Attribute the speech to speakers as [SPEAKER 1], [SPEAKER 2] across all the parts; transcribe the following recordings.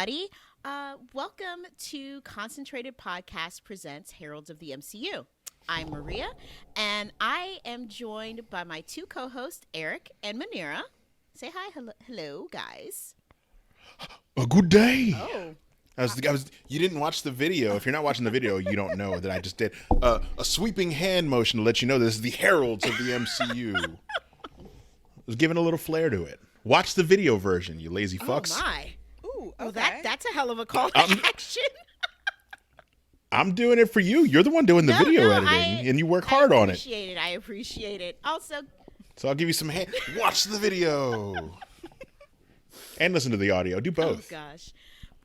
[SPEAKER 1] everybody. Welcome to Concentrated Podcast Presents Heralds of the MCU. I'm Maria, and I am joined by my two co-hosts, Eric and Manira. Say hi, hello, guys.
[SPEAKER 2] A good day.
[SPEAKER 1] Oh.
[SPEAKER 2] You didn't watch the video. If you're not watching the video, you don't know that I just did a sweeping hand motion to let you know this is the heralds of the MCU. I was giving a little flair to it. Watch the video version, you lazy fucks.
[SPEAKER 1] Oh my.
[SPEAKER 3] Ooh,
[SPEAKER 1] Oh,
[SPEAKER 3] okay.
[SPEAKER 1] that's a hell of a call to action.
[SPEAKER 2] I'm doing it for you. You're the one doing the video editing, and you work hard on it.
[SPEAKER 1] I appreciate it. Also,
[SPEAKER 2] so I'll give you some hand. Watch the video. And listen to the audio. Do both.
[SPEAKER 1] oh gosh.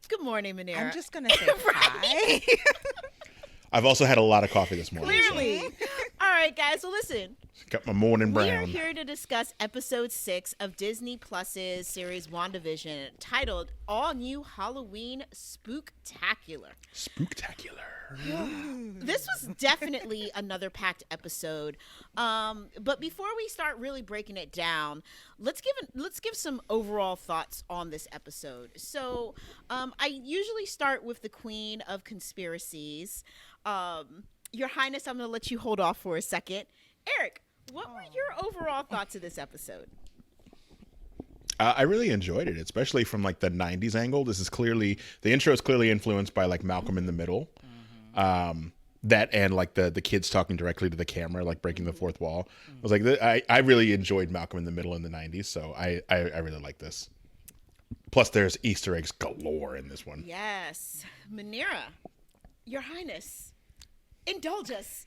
[SPEAKER 1] Good morning, Manira.
[SPEAKER 3] I'm just going to say hi.
[SPEAKER 2] I've also had a lot of coffee this morning.
[SPEAKER 1] Clearly. All right, guys. So listen.
[SPEAKER 2] Got my morning
[SPEAKER 1] We are
[SPEAKER 2] brown.
[SPEAKER 1] here to discuss episode 6 of Disney Plus's series WandaVision, titled All New Halloween Spooktacular.
[SPEAKER 2] Spooktacular.
[SPEAKER 1] This was definitely another packed episode. But before we start really breaking it down, let's give some overall thoughts on this episode. So, I usually start with the Queen of Conspiracies. Your Highness, I'm going to let you hold off for a second. Eric, what were your overall thoughts of this episode?
[SPEAKER 2] I really enjoyed it, especially from like the 90s angle. The intro is clearly influenced by like Malcolm in the Middle. That and like the kids talking directly to the camera, like breaking the fourth wall. I was like, I really enjoyed Malcolm in the Middle in the 90s, so I really like this. Plus, there's Easter eggs galore in this one.
[SPEAKER 1] Yes. Manira, Your Highness, indulge us.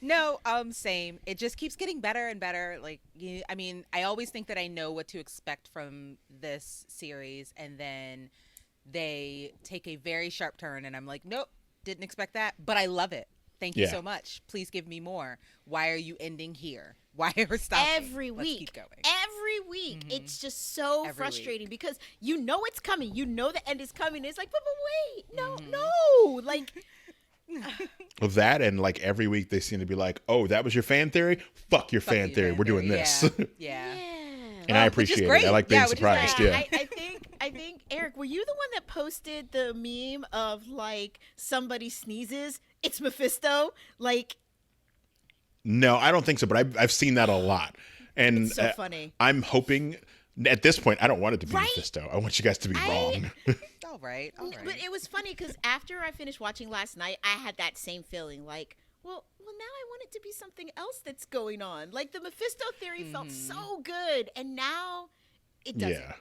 [SPEAKER 3] No, same. It just keeps getting better and better. Like, I always think that I know what to expect from this series, and then they take a very sharp turn, and I'm like, nope, didn't expect that, but I love it. Thank you so much. Please give me more. Why are you ending here? Why are we stopping?
[SPEAKER 1] Every
[SPEAKER 3] Let's
[SPEAKER 1] week.
[SPEAKER 3] keep going.
[SPEAKER 1] Every week. It's just so frustrating because you know it's coming. You know the end is coming. It's like, but wait, no. Like,
[SPEAKER 2] Of that, and like every week they seem to be like, oh, that was your fan theory? Fuck your fan theory. We're doing this.
[SPEAKER 3] Yeah.
[SPEAKER 2] And I appreciate it. I like being surprised. Yeah.
[SPEAKER 1] I think, Eric, were you the one that posted the meme of like somebody sneezes? It's Mephisto. Like,
[SPEAKER 2] No, I don't think so, but I've seen that a lot. And
[SPEAKER 1] it's so funny.
[SPEAKER 2] I'm hoping at this point, I don't want it to be Mephisto. I want you guys to be wrong.
[SPEAKER 3] All right.
[SPEAKER 1] But it was funny because after I finished watching last night, I had that same feeling like, well, now I want it to be something else that's going on. Like the Mephisto theory felt so good, and now it doesn't.
[SPEAKER 2] Yeah.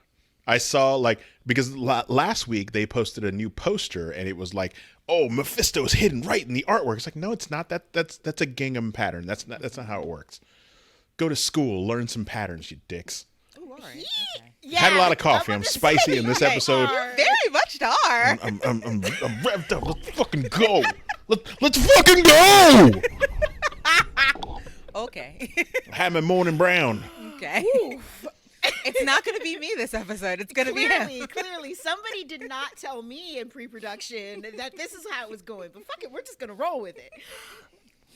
[SPEAKER 2] I saw because last week they posted a new poster and it was like, oh, Mephisto is hidden right in the artwork. It's like, no, it's not. That's a gingham pattern. That's not how it works. Go to school, learn some patterns, you dicks.
[SPEAKER 3] Ooh, all right.
[SPEAKER 1] Yeah,
[SPEAKER 2] Had a lot of coffee. I'm spicy in this episode.
[SPEAKER 3] You very much are.
[SPEAKER 2] I'm revved up. Let's fucking go. Let's fucking go.
[SPEAKER 3] Okay.
[SPEAKER 2] I had my morning brown.
[SPEAKER 3] Okay. It's not going to be me this episode. It's going to be him.
[SPEAKER 1] Clearly, somebody did not tell me in pre-production that this is how it was going. But fuck it, we're just going to roll with it.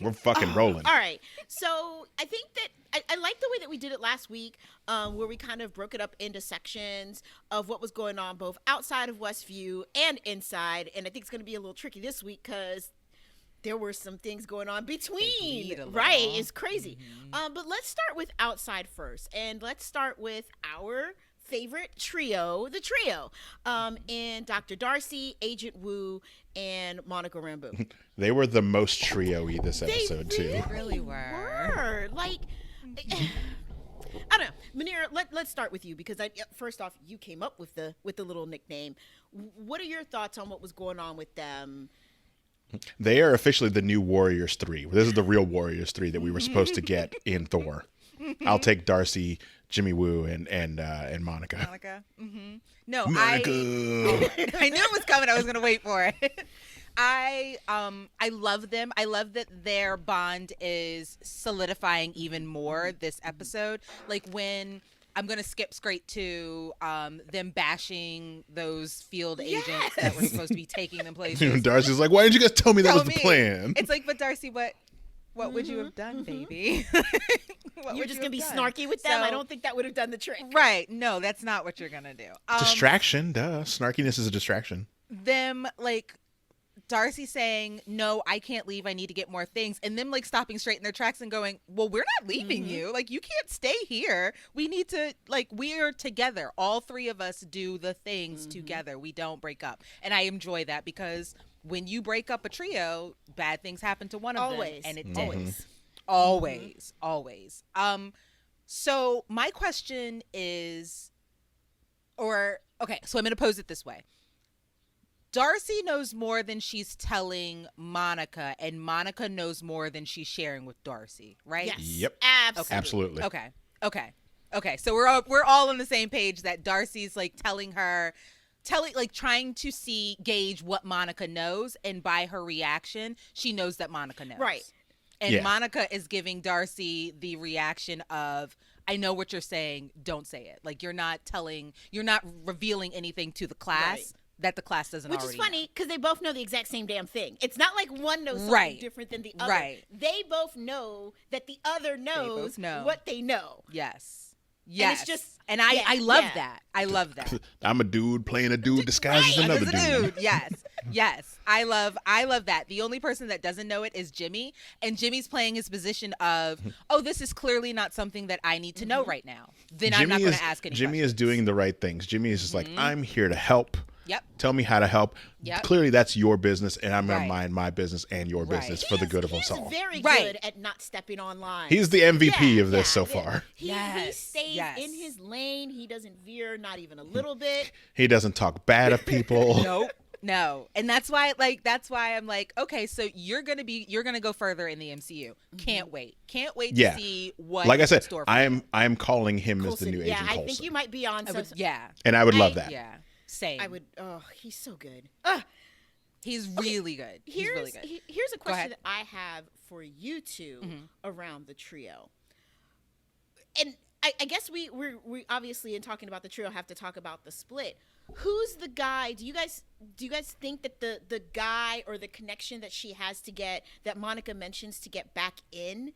[SPEAKER 2] We're fucking rolling.
[SPEAKER 1] All right. So I think that I like the way that we did it last week, where we kind of broke it up into sections of what was going on both outside of WestView and inside. And I think it's going to be a little tricky this week because there were some things going on between. Right. It's crazy. But let's start with outside first. And let's start with our favorite trio, the trio, and Dr. Darcy, Agent Wu, and Monica Rambeau.
[SPEAKER 2] They were the most trio-y this episode, too.
[SPEAKER 3] They really were.
[SPEAKER 1] Like, I don't know. Manira, let's start with you because first off, you came up with the little nickname. What are your thoughts on what was going on with them?
[SPEAKER 2] They are officially the new Warriors 3. This is the real Warriors 3 that we were supposed to get in Thor. I'll take Darcy, Jimmy Woo, and Monica.
[SPEAKER 3] Monica? No,
[SPEAKER 2] Monica.
[SPEAKER 3] I knew it was coming. I was going to wait for it. I love them. I love that their bond is solidifying even more this episode. Like when I'm going to skip straight to them bashing those field agents that were supposed to be taking them places.
[SPEAKER 2] Darcy's like, why didn't you guys tell me that was the plan?
[SPEAKER 3] It's like, but Darcy, what? What would you have done, baby? What
[SPEAKER 1] You're
[SPEAKER 3] would
[SPEAKER 1] just
[SPEAKER 3] you
[SPEAKER 1] gonna be
[SPEAKER 3] have done?
[SPEAKER 1] snarky with them. I
[SPEAKER 3] So-
[SPEAKER 1] don't think that would have done the trick.
[SPEAKER 3] Right. No, that's not what you're gonna do.
[SPEAKER 2] Distraction, duh. Snarkiness is a distraction.
[SPEAKER 3] Them like Darcy saying, "No, I can't leave. I need to get more things," and them like stopping straight in their tracks and going, "Well, we're not leaving you. Like, you can't stay here. We need to we are together. All three of us do the things together. We don't break up." And I enjoy that because when you break up a trio, bad things happen to one of
[SPEAKER 1] Always.
[SPEAKER 3] them, and it
[SPEAKER 1] Always.
[SPEAKER 3] always. So my question is, okay, so I'm gonna pose it this way. Darcy knows more than she's telling Monica, and Monica knows more than she's sharing with Darcy, right?
[SPEAKER 1] Yes.
[SPEAKER 2] Yep.
[SPEAKER 1] Absolutely.
[SPEAKER 2] Absolutely.
[SPEAKER 3] Okay. So we're all on the same page that Darcy's like trying to gauge what Monica knows, and by her reaction, she knows that Monica knows.
[SPEAKER 1] Right.
[SPEAKER 3] And
[SPEAKER 2] Yeah.
[SPEAKER 3] Monica is giving Darcy the reaction of, I know what you're saying, don't say it. Like, you're not revealing anything to the class.
[SPEAKER 1] Right.
[SPEAKER 3] That the class doesn't
[SPEAKER 1] Which
[SPEAKER 3] already
[SPEAKER 1] is funny because they both know the exact same damn thing. It's not like one knows something
[SPEAKER 3] Right.
[SPEAKER 1] different than the other.
[SPEAKER 3] Right.
[SPEAKER 1] They both know that the other knows
[SPEAKER 3] know.
[SPEAKER 1] what they know.
[SPEAKER 3] know. Yes.
[SPEAKER 1] And it's just-
[SPEAKER 3] I
[SPEAKER 1] yeah,
[SPEAKER 3] love
[SPEAKER 1] yeah.
[SPEAKER 3] that. I love that.
[SPEAKER 2] I'm a dude playing a dude disguised as another
[SPEAKER 3] As a
[SPEAKER 2] dude.
[SPEAKER 3] Yes. I love that. The only person that doesn't know it is Jimmy, and Jimmy's playing his position of, oh, this is clearly not something that I need to know right now. Then I'm not going to ask any
[SPEAKER 2] Jimmy
[SPEAKER 3] questions.
[SPEAKER 2] is doing the right things. Jimmy is just like, I'm here to help.
[SPEAKER 3] Yep.
[SPEAKER 2] Tell me how to help.
[SPEAKER 3] Yep.
[SPEAKER 2] Clearly, that's your business, and I'm going
[SPEAKER 3] Right.
[SPEAKER 2] to mind my business and your
[SPEAKER 3] Right.
[SPEAKER 2] business for the good of us
[SPEAKER 1] He's
[SPEAKER 2] all.
[SPEAKER 1] very
[SPEAKER 3] Right.
[SPEAKER 1] good at not stepping on lines.
[SPEAKER 2] He's the MVP
[SPEAKER 1] Yeah,
[SPEAKER 2] of this so
[SPEAKER 1] yeah, yeah.
[SPEAKER 2] far.
[SPEAKER 1] He
[SPEAKER 3] Yes,
[SPEAKER 1] stays
[SPEAKER 3] yes.
[SPEAKER 1] in his lane. He doesn't veer, not even a little bit.
[SPEAKER 2] He doesn't talk bad of people.
[SPEAKER 3] No. And that's why I'm like, okay, so you're gonna go further in the MCU. Can't wait
[SPEAKER 2] Yeah.
[SPEAKER 3] to see what
[SPEAKER 2] Like I
[SPEAKER 3] is
[SPEAKER 2] said,
[SPEAKER 3] in store for
[SPEAKER 2] I
[SPEAKER 3] him.
[SPEAKER 2] am calling him as the
[SPEAKER 1] Coulson,
[SPEAKER 2] new
[SPEAKER 1] yeah,
[SPEAKER 2] Agent
[SPEAKER 1] I
[SPEAKER 2] Coulson.
[SPEAKER 1] think you might be on some.
[SPEAKER 3] Yeah.
[SPEAKER 2] And I would love
[SPEAKER 1] I-
[SPEAKER 2] that.
[SPEAKER 3] Yeah. Same.
[SPEAKER 1] I would. Oh, he's so good.
[SPEAKER 3] He's really good. He's really good.
[SPEAKER 1] Here's a question
[SPEAKER 3] ahead.
[SPEAKER 1] that I have for you two around the trio. And I guess we obviously, in talking about the trio, have to talk about the split. Who's the guy? Do you guys think that the guy or the connection that she has to get, that Monica mentions to get back in,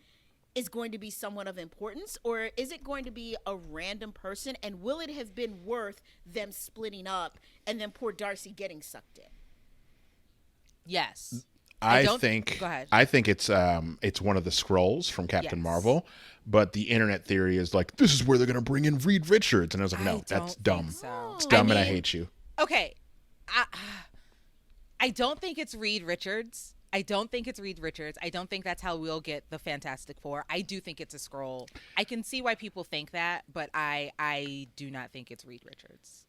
[SPEAKER 1] is going to be someone of importance, or is it going to be a random person? And will it have been worth them splitting up and then poor Darcy getting sucked in?
[SPEAKER 3] Yes.
[SPEAKER 2] I
[SPEAKER 3] don't-
[SPEAKER 2] think
[SPEAKER 3] go ahead.
[SPEAKER 2] I think it's one of the scrolls from Captain
[SPEAKER 3] Yes.
[SPEAKER 2] Marvel, but the internet theory is like, this is where they're gonna bring in Reed Richards, and I was like, no, that's
[SPEAKER 3] don't
[SPEAKER 2] dumb.
[SPEAKER 3] think so.
[SPEAKER 2] It's dumb, and I
[SPEAKER 3] mean,
[SPEAKER 2] hate you.
[SPEAKER 3] Okay. I don't think it's Reed Richards. I don't think that's how we'll get the Fantastic Four. I do think it's a scroll. I can see why people think that, but I do not think it's Reed Richards.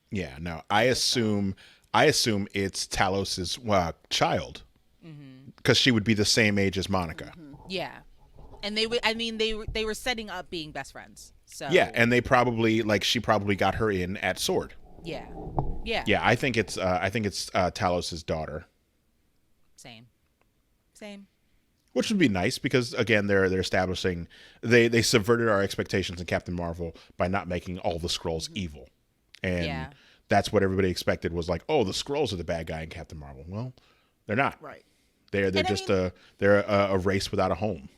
[SPEAKER 2] Yeah, no, I assume it's Talos's child, because she would be the same age as Monica.
[SPEAKER 3] Yeah. And they would. I mean, they were setting up being best friends. So
[SPEAKER 2] Yeah, and they probably she probably got her in at Sword.
[SPEAKER 3] yeah.
[SPEAKER 2] Yeah, I think it's Talos's daughter,
[SPEAKER 3] Same.
[SPEAKER 2] which would be nice because again they're establishing they subverted our expectations in Captain Marvel by not making all the Skrulls evil, and
[SPEAKER 3] Yeah.
[SPEAKER 2] that's what everybody expected was like, oh, the Skrulls are the bad guy in Captain Marvel. Well, they're not.
[SPEAKER 1] Right.
[SPEAKER 2] They're
[SPEAKER 3] And I
[SPEAKER 2] just
[SPEAKER 3] mean-
[SPEAKER 2] a race without a home.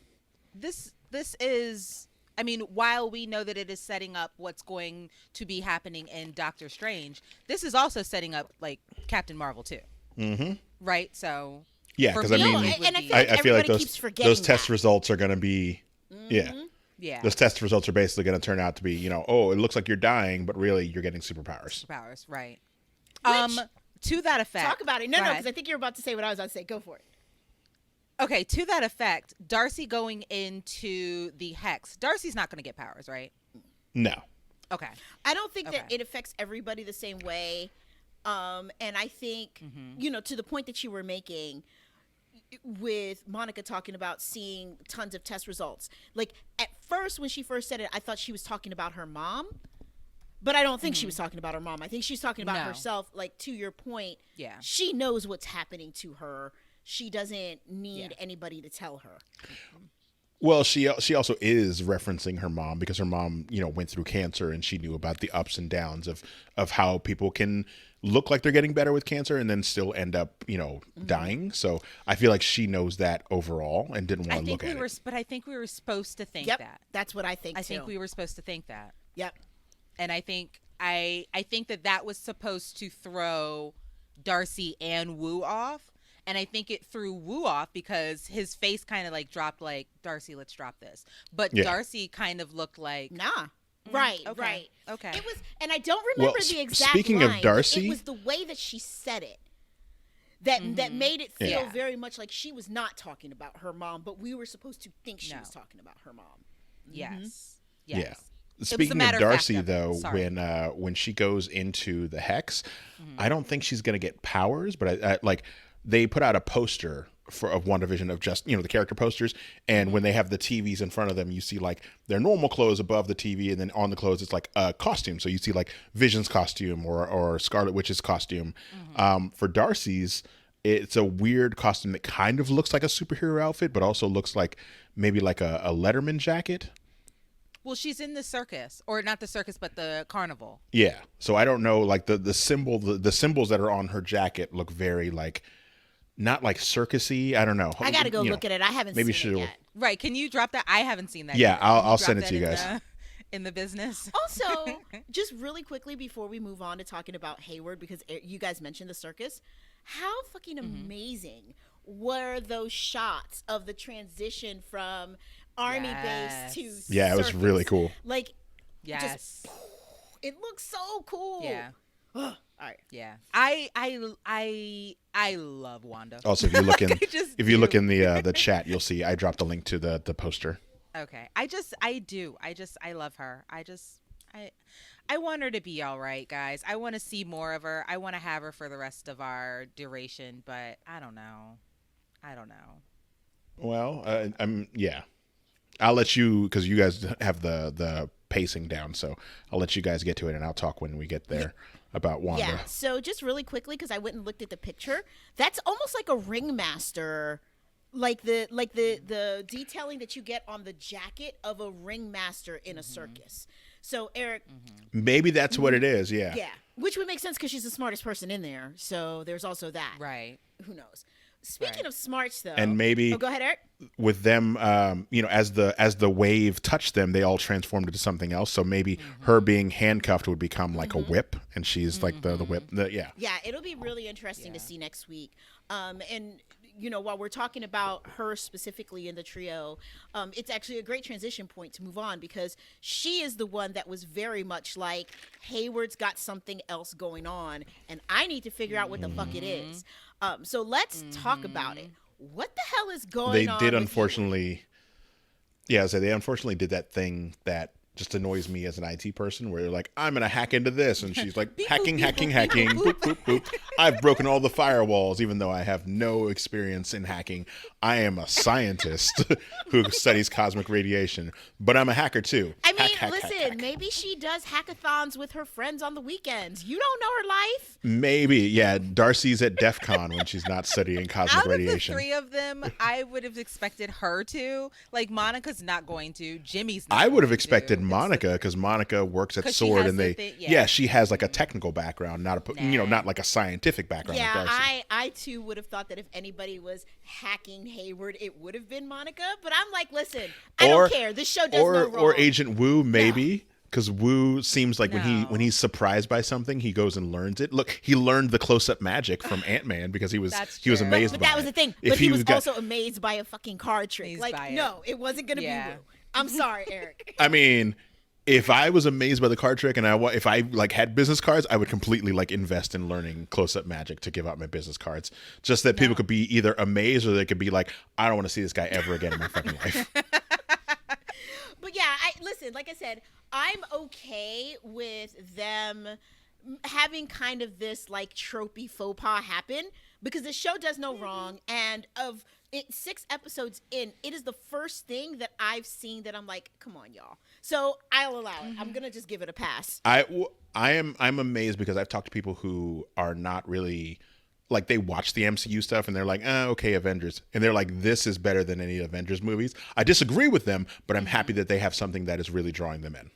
[SPEAKER 3] This is. I mean, while we know that it is setting up what's going to be happening in Doctor Strange, this is also setting up like Captain Marvel too. Mm-hmm. Right. So.
[SPEAKER 2] Yeah,
[SPEAKER 3] for
[SPEAKER 2] because I
[SPEAKER 3] me,
[SPEAKER 2] mean,
[SPEAKER 3] it would
[SPEAKER 1] and I
[SPEAKER 3] be-
[SPEAKER 1] feel like
[SPEAKER 2] I feel like
[SPEAKER 1] everybody keeps
[SPEAKER 2] those
[SPEAKER 1] forgetting
[SPEAKER 2] test
[SPEAKER 1] that.
[SPEAKER 2] results are going to be, yeah, those test results are basically going to turn out to be, oh, it looks like you're dying, but really you're getting superpowers.
[SPEAKER 3] Powers, right?
[SPEAKER 1] Which-
[SPEAKER 3] To that effect.
[SPEAKER 1] Talk about it. No,
[SPEAKER 3] Go
[SPEAKER 1] no,
[SPEAKER 3] ahead.
[SPEAKER 1] because I think you're about to say what I was about to say. Go for it.
[SPEAKER 3] Okay, to that effect, Darcy going into the Hex. Darcy's not going to get powers, right?
[SPEAKER 2] No.
[SPEAKER 3] Okay.
[SPEAKER 1] I don't think that
[SPEAKER 3] Okay.
[SPEAKER 1] it affects everybody the same way. And I think, to the point that you were making with Monica talking about seeing tons of test results. Like, at first, when she first said it, I thought she was talking about her mom. But I don't think she was talking about her mom. I think she's talking about
[SPEAKER 3] No.
[SPEAKER 1] herself. Like, to your point,
[SPEAKER 3] Yeah.
[SPEAKER 1] she knows what's happening to her. She doesn't need
[SPEAKER 3] Yeah.
[SPEAKER 1] anybody to tell her.
[SPEAKER 2] Well, she also is referencing her mom because her mom, went through cancer and she knew about the ups and downs of how people can look like they're getting better with cancer and then still end up, dying. So I feel like she knows that overall and didn't want to look at it.
[SPEAKER 3] But I think we were supposed to think
[SPEAKER 1] Yep,
[SPEAKER 3] that.
[SPEAKER 1] that's what I think.
[SPEAKER 3] I
[SPEAKER 1] too.
[SPEAKER 3] think we were supposed to think that.
[SPEAKER 1] Yep.
[SPEAKER 3] And I think that was supposed to throw Darcy and Wu off. And I think it threw Wu off because his face kind of like dropped like, Darcy, let's drop this. But
[SPEAKER 2] Yeah.
[SPEAKER 3] Darcy kind of looked like,
[SPEAKER 1] Nah. Right,
[SPEAKER 3] okay,
[SPEAKER 1] right.
[SPEAKER 3] okay.
[SPEAKER 1] It was, and I don't remember
[SPEAKER 2] Well,
[SPEAKER 1] the exact
[SPEAKER 2] speaking
[SPEAKER 1] line,
[SPEAKER 2] of
[SPEAKER 1] but
[SPEAKER 2] Darcy-
[SPEAKER 1] it was the way that she said it that made it feel
[SPEAKER 3] Yeah.
[SPEAKER 1] very much like she was not talking about her mom, but we were supposed to think she was talking about her mom.
[SPEAKER 3] yes.
[SPEAKER 2] Yeah.
[SPEAKER 3] Yes.
[SPEAKER 2] Speaking
[SPEAKER 3] matter
[SPEAKER 2] of
[SPEAKER 3] of
[SPEAKER 2] Darcy,
[SPEAKER 3] fact of it.
[SPEAKER 2] though,
[SPEAKER 3] Sorry.
[SPEAKER 2] when she goes into the hex, I don't think she's gonna get powers, but I like they put out a poster of WandaVision of just the character posters, and when they have the TVs in front of them, you see like their normal clothes above the TV, and then on the clothes it's like a costume. So you see like Vision's costume or Scarlet Witch's costume. For Darcy's, it's a weird costume that kind of looks like a superhero outfit, but also looks like maybe like a Letterman jacket.
[SPEAKER 3] Well, she's in the circus, or not the circus, but the carnival.
[SPEAKER 2] Yeah. So I don't know, like the symbols that are on her jacket look very like not like circusy. I don't know.
[SPEAKER 1] I gotta go look at it. I haven't
[SPEAKER 2] maybe
[SPEAKER 1] seen it
[SPEAKER 2] she'll-
[SPEAKER 1] yet.
[SPEAKER 3] Right. Can you drop that? I haven't seen that
[SPEAKER 2] Yeah,
[SPEAKER 3] yet. Can you
[SPEAKER 2] I'll
[SPEAKER 3] drop
[SPEAKER 2] send it
[SPEAKER 3] that
[SPEAKER 2] to you
[SPEAKER 3] in
[SPEAKER 2] guys.
[SPEAKER 3] in the business.
[SPEAKER 1] Also, just really quickly before we move on to talking about Hayward, because you guys mentioned the circus, how fucking amazing were those shots of the transition from army base to
[SPEAKER 2] Yeah, it was
[SPEAKER 1] circus?
[SPEAKER 2] really cool.
[SPEAKER 1] Like,
[SPEAKER 3] Yes.
[SPEAKER 1] it looks so cool.
[SPEAKER 3] Yeah.
[SPEAKER 1] All right.
[SPEAKER 3] Yeah. I love Wanda.
[SPEAKER 2] Also, if you look in
[SPEAKER 3] just
[SPEAKER 2] if you look
[SPEAKER 3] do.
[SPEAKER 2] in the chat, you'll see I dropped a link to the poster.
[SPEAKER 3] Okay. I love her. I want her to be all right, guys. I want to see more of her. I want to have her for the rest of our duration, but I don't know.
[SPEAKER 2] Well, I'll let you, because you guys have the pacing down, so I'll let you guys get to it, and I'll talk when we get there about Wanda.
[SPEAKER 1] Yeah. So just really quickly, because I went and looked at the picture, that's almost like a ringmaster, like the detailing that you get on the jacket of a ringmaster in a circus. So Eric,
[SPEAKER 2] Maybe that's what it is. Yeah.
[SPEAKER 1] yeah, which would make sense because she's the smartest person in there. So there's also that.
[SPEAKER 3] Right.
[SPEAKER 1] Who knows? Speaking
[SPEAKER 3] Right.
[SPEAKER 1] of smarts, though,
[SPEAKER 2] And maybe
[SPEAKER 1] oh, go ahead, Eric.
[SPEAKER 2] with them, as the wave touched them, they all transformed into something else. So maybe her being handcuffed would become like a whip, and she's like the whip. Yeah.
[SPEAKER 1] Yeah, it'll be really interesting to see next week. And while we're talking about her specifically in the trio, it's actually a great transition point to move on because she is the one that was very much like Hayward's got something else going on, and I need to figure out what the fuck it is. So let's talk about it. What the hell is going
[SPEAKER 2] They
[SPEAKER 1] on?
[SPEAKER 2] did
[SPEAKER 1] with
[SPEAKER 2] unfortunately. Yeah, so they unfortunately did that thing that just annoys me as an IT person, where they're like, "I'm gonna hack into this," and she's like, "Hacking, hacking, hacking, boop, boop, boop. I've broken all the firewalls, even though I have no experience in hacking. I am a scientist who studies cosmic radiation, but I'm a hacker too."
[SPEAKER 1] I mean,
[SPEAKER 2] Hack, hack,
[SPEAKER 1] listen,
[SPEAKER 2] hack, hack.
[SPEAKER 1] maybe she does hackathons with her friends on the weekends. You don't know her life.
[SPEAKER 2] Maybe, yeah. Darcy's at DEF CON when she's not studying cosmic
[SPEAKER 3] Out of the
[SPEAKER 2] radiation.
[SPEAKER 3] three of them, I would have expected her to. Like, Monica's not going to. Jimmy's not
[SPEAKER 2] I would have
[SPEAKER 3] going
[SPEAKER 2] expected
[SPEAKER 3] to.
[SPEAKER 2] Monica, because Monica works at
[SPEAKER 3] 'Cause she
[SPEAKER 2] Sword,
[SPEAKER 3] has
[SPEAKER 2] and
[SPEAKER 3] the
[SPEAKER 2] they,
[SPEAKER 3] thing-
[SPEAKER 2] yeah.
[SPEAKER 3] yeah.
[SPEAKER 2] she has like a technical background, not not like a scientific background.
[SPEAKER 1] Yeah,
[SPEAKER 2] like Darcy.
[SPEAKER 1] I too would have thought that if anybody was hacking Hayward, it would have been Monica. But I'm like, listen, I
[SPEAKER 2] Or-
[SPEAKER 1] don't care. This show does no wrong.
[SPEAKER 2] Or Agent Wu, maybe. Because Wu seems like when
[SPEAKER 3] No.
[SPEAKER 2] he's surprised by something, he goes and learns it. Look, he learned the close-up magic from Ant-Man because he was
[SPEAKER 3] That's
[SPEAKER 2] he was
[SPEAKER 3] true.
[SPEAKER 2] amazed
[SPEAKER 1] But
[SPEAKER 2] by
[SPEAKER 1] that was
[SPEAKER 2] it.
[SPEAKER 1] the thing.
[SPEAKER 2] If
[SPEAKER 1] But he was
[SPEAKER 2] got-
[SPEAKER 1] also amazed by a fucking card trick.
[SPEAKER 3] Amazed
[SPEAKER 1] Like,
[SPEAKER 3] by it.
[SPEAKER 1] no, it wasn't gonna
[SPEAKER 3] Yeah.
[SPEAKER 1] be Wu. I'm sorry, Eric.
[SPEAKER 2] I mean, if I was amazed by the card trick and if I like had business cards, I would completely like invest in learning close-up magic to give out my business cards, just that people could be either amazed or they could be like, I don't want to see this guy ever again in my fucking life.
[SPEAKER 1] But yeah, listen, like I said, I'm okay with them having kind of this like tropey faux pas happen because the show does no wrong, and of it 6 episodes in, it is the first thing that I've seen that I'm like, come on, y'all. So I'll allow it. I'm gonna just give it a pass.
[SPEAKER 2] I'm amazed because I've talked to people who are not really like they watch the MCU stuff and they're like, okay, Avengers. And they're like, this is better than any Avengers movies. I disagree with them, but I'm happy that they have something that is really drawing them in.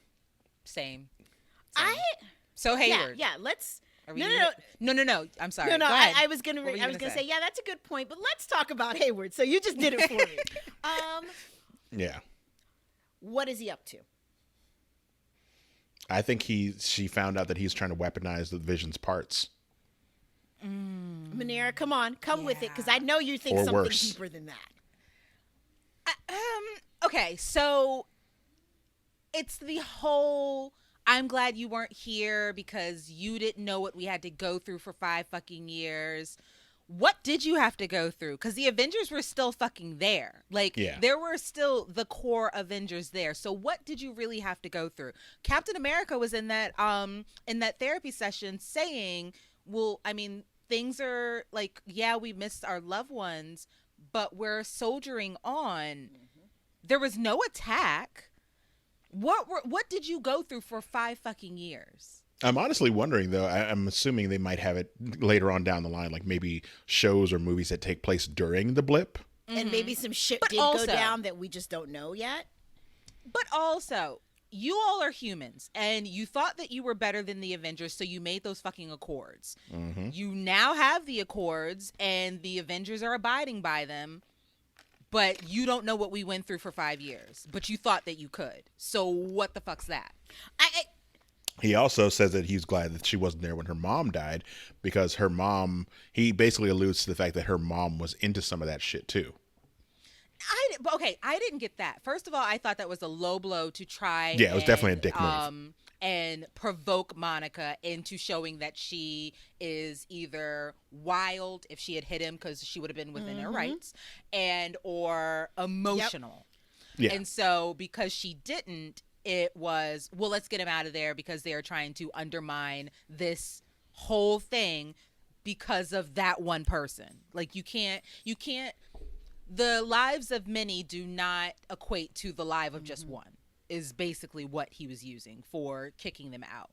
[SPEAKER 3] Same.
[SPEAKER 1] So
[SPEAKER 3] Hayward.
[SPEAKER 1] Yeah. Let's. No.
[SPEAKER 3] I'm sorry.
[SPEAKER 1] No.
[SPEAKER 3] Go ahead.
[SPEAKER 1] I was gonna say, yeah, that's a good point. But let's talk about Hayward. So you just did it for me.
[SPEAKER 2] Yeah.
[SPEAKER 1] What is he up to?
[SPEAKER 2] I think she found out that he's trying to weaponize the Vision's parts.
[SPEAKER 1] Manera, come on, come with it, because I know you think something deeper than that.
[SPEAKER 3] Okay, so it's the whole I'm glad you weren't here because you didn't know what we had to go through for 5 fucking years. What did you have to go through? Because the Avengers were still fucking there. Like, there were still the core Avengers there. So what did you really have to go through? Captain America was in that therapy session saying, well, I mean, things are like, yeah, we missed our loved ones, but we're soldiering on. There was no attack. What did you go through for 5 fucking years?
[SPEAKER 2] I'm honestly wondering, though, I'm assuming they might have it later on down the line, like maybe shows or movies that take place during the blip.
[SPEAKER 1] And maybe some shit did go down that we just don't know yet.
[SPEAKER 3] But also, you all are humans, and you thought that you were better than the Avengers, so you made those fucking accords. You now have the accords, and the Avengers are abiding by them, but you don't know what we went through for 5 years. But you thought that you could. So what the fuck's that?
[SPEAKER 2] He also says that he's glad that she wasn't there when her mom died, because her mom, he basically alludes to the fact that her mom was into some of that shit too.
[SPEAKER 3] I didn't get that. First of all, I thought that was a low blow to try.
[SPEAKER 2] Yeah, it was definitely a dick move.
[SPEAKER 3] And provoke Monica into showing that she is either wild, if she had hit him, because she would have been within her rights, and or emotional.
[SPEAKER 2] Yeah.
[SPEAKER 3] And so because she didn't, it was, well, let's get him out of there because they are trying to undermine this whole thing because of that one person. Like you can't, the lives of many do not equate to the life of just one, is basically what he was using for kicking them out.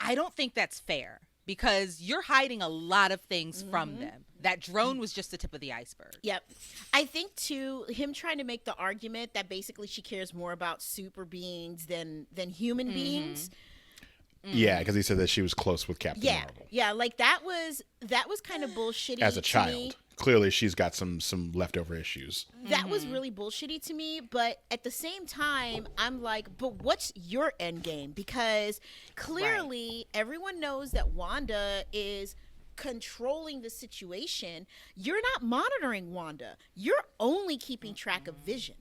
[SPEAKER 3] I don't think that's fair because you're hiding a lot of things from them. That drone was just the tip of the iceberg.
[SPEAKER 1] Yep. I think, too, him trying to make the argument that basically she cares more about super beings than human beings.
[SPEAKER 2] Yeah, because he said that she was close with Captain Marvel.
[SPEAKER 1] Yeah, like that was kind of bullshitty
[SPEAKER 2] as a
[SPEAKER 1] to
[SPEAKER 2] child.
[SPEAKER 1] me.
[SPEAKER 2] Clearly, she's got some leftover issues.
[SPEAKER 1] That was really bullshitty to me, but at the same time, I'm like, but what's your end game? Because clearly, everyone knows that Wanda is controlling the situation. You're not monitoring Wanda. You're only keeping track of Vision.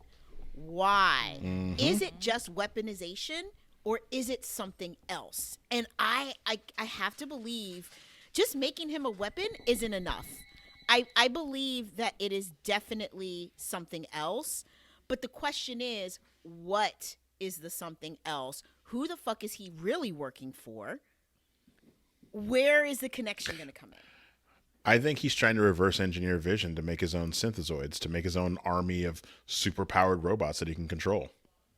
[SPEAKER 1] Why? Is it just weaponization, or is it something else? And I have to believe just making him a weapon isn't enough. I believe that it is definitely something else, but the question is, what is the something else? Who the fuck is he really working for? Where is the connection going to come in?
[SPEAKER 2] I think he's trying to reverse engineer Vision to make his own synthezoids, to make his own army of super-powered robots that he can control.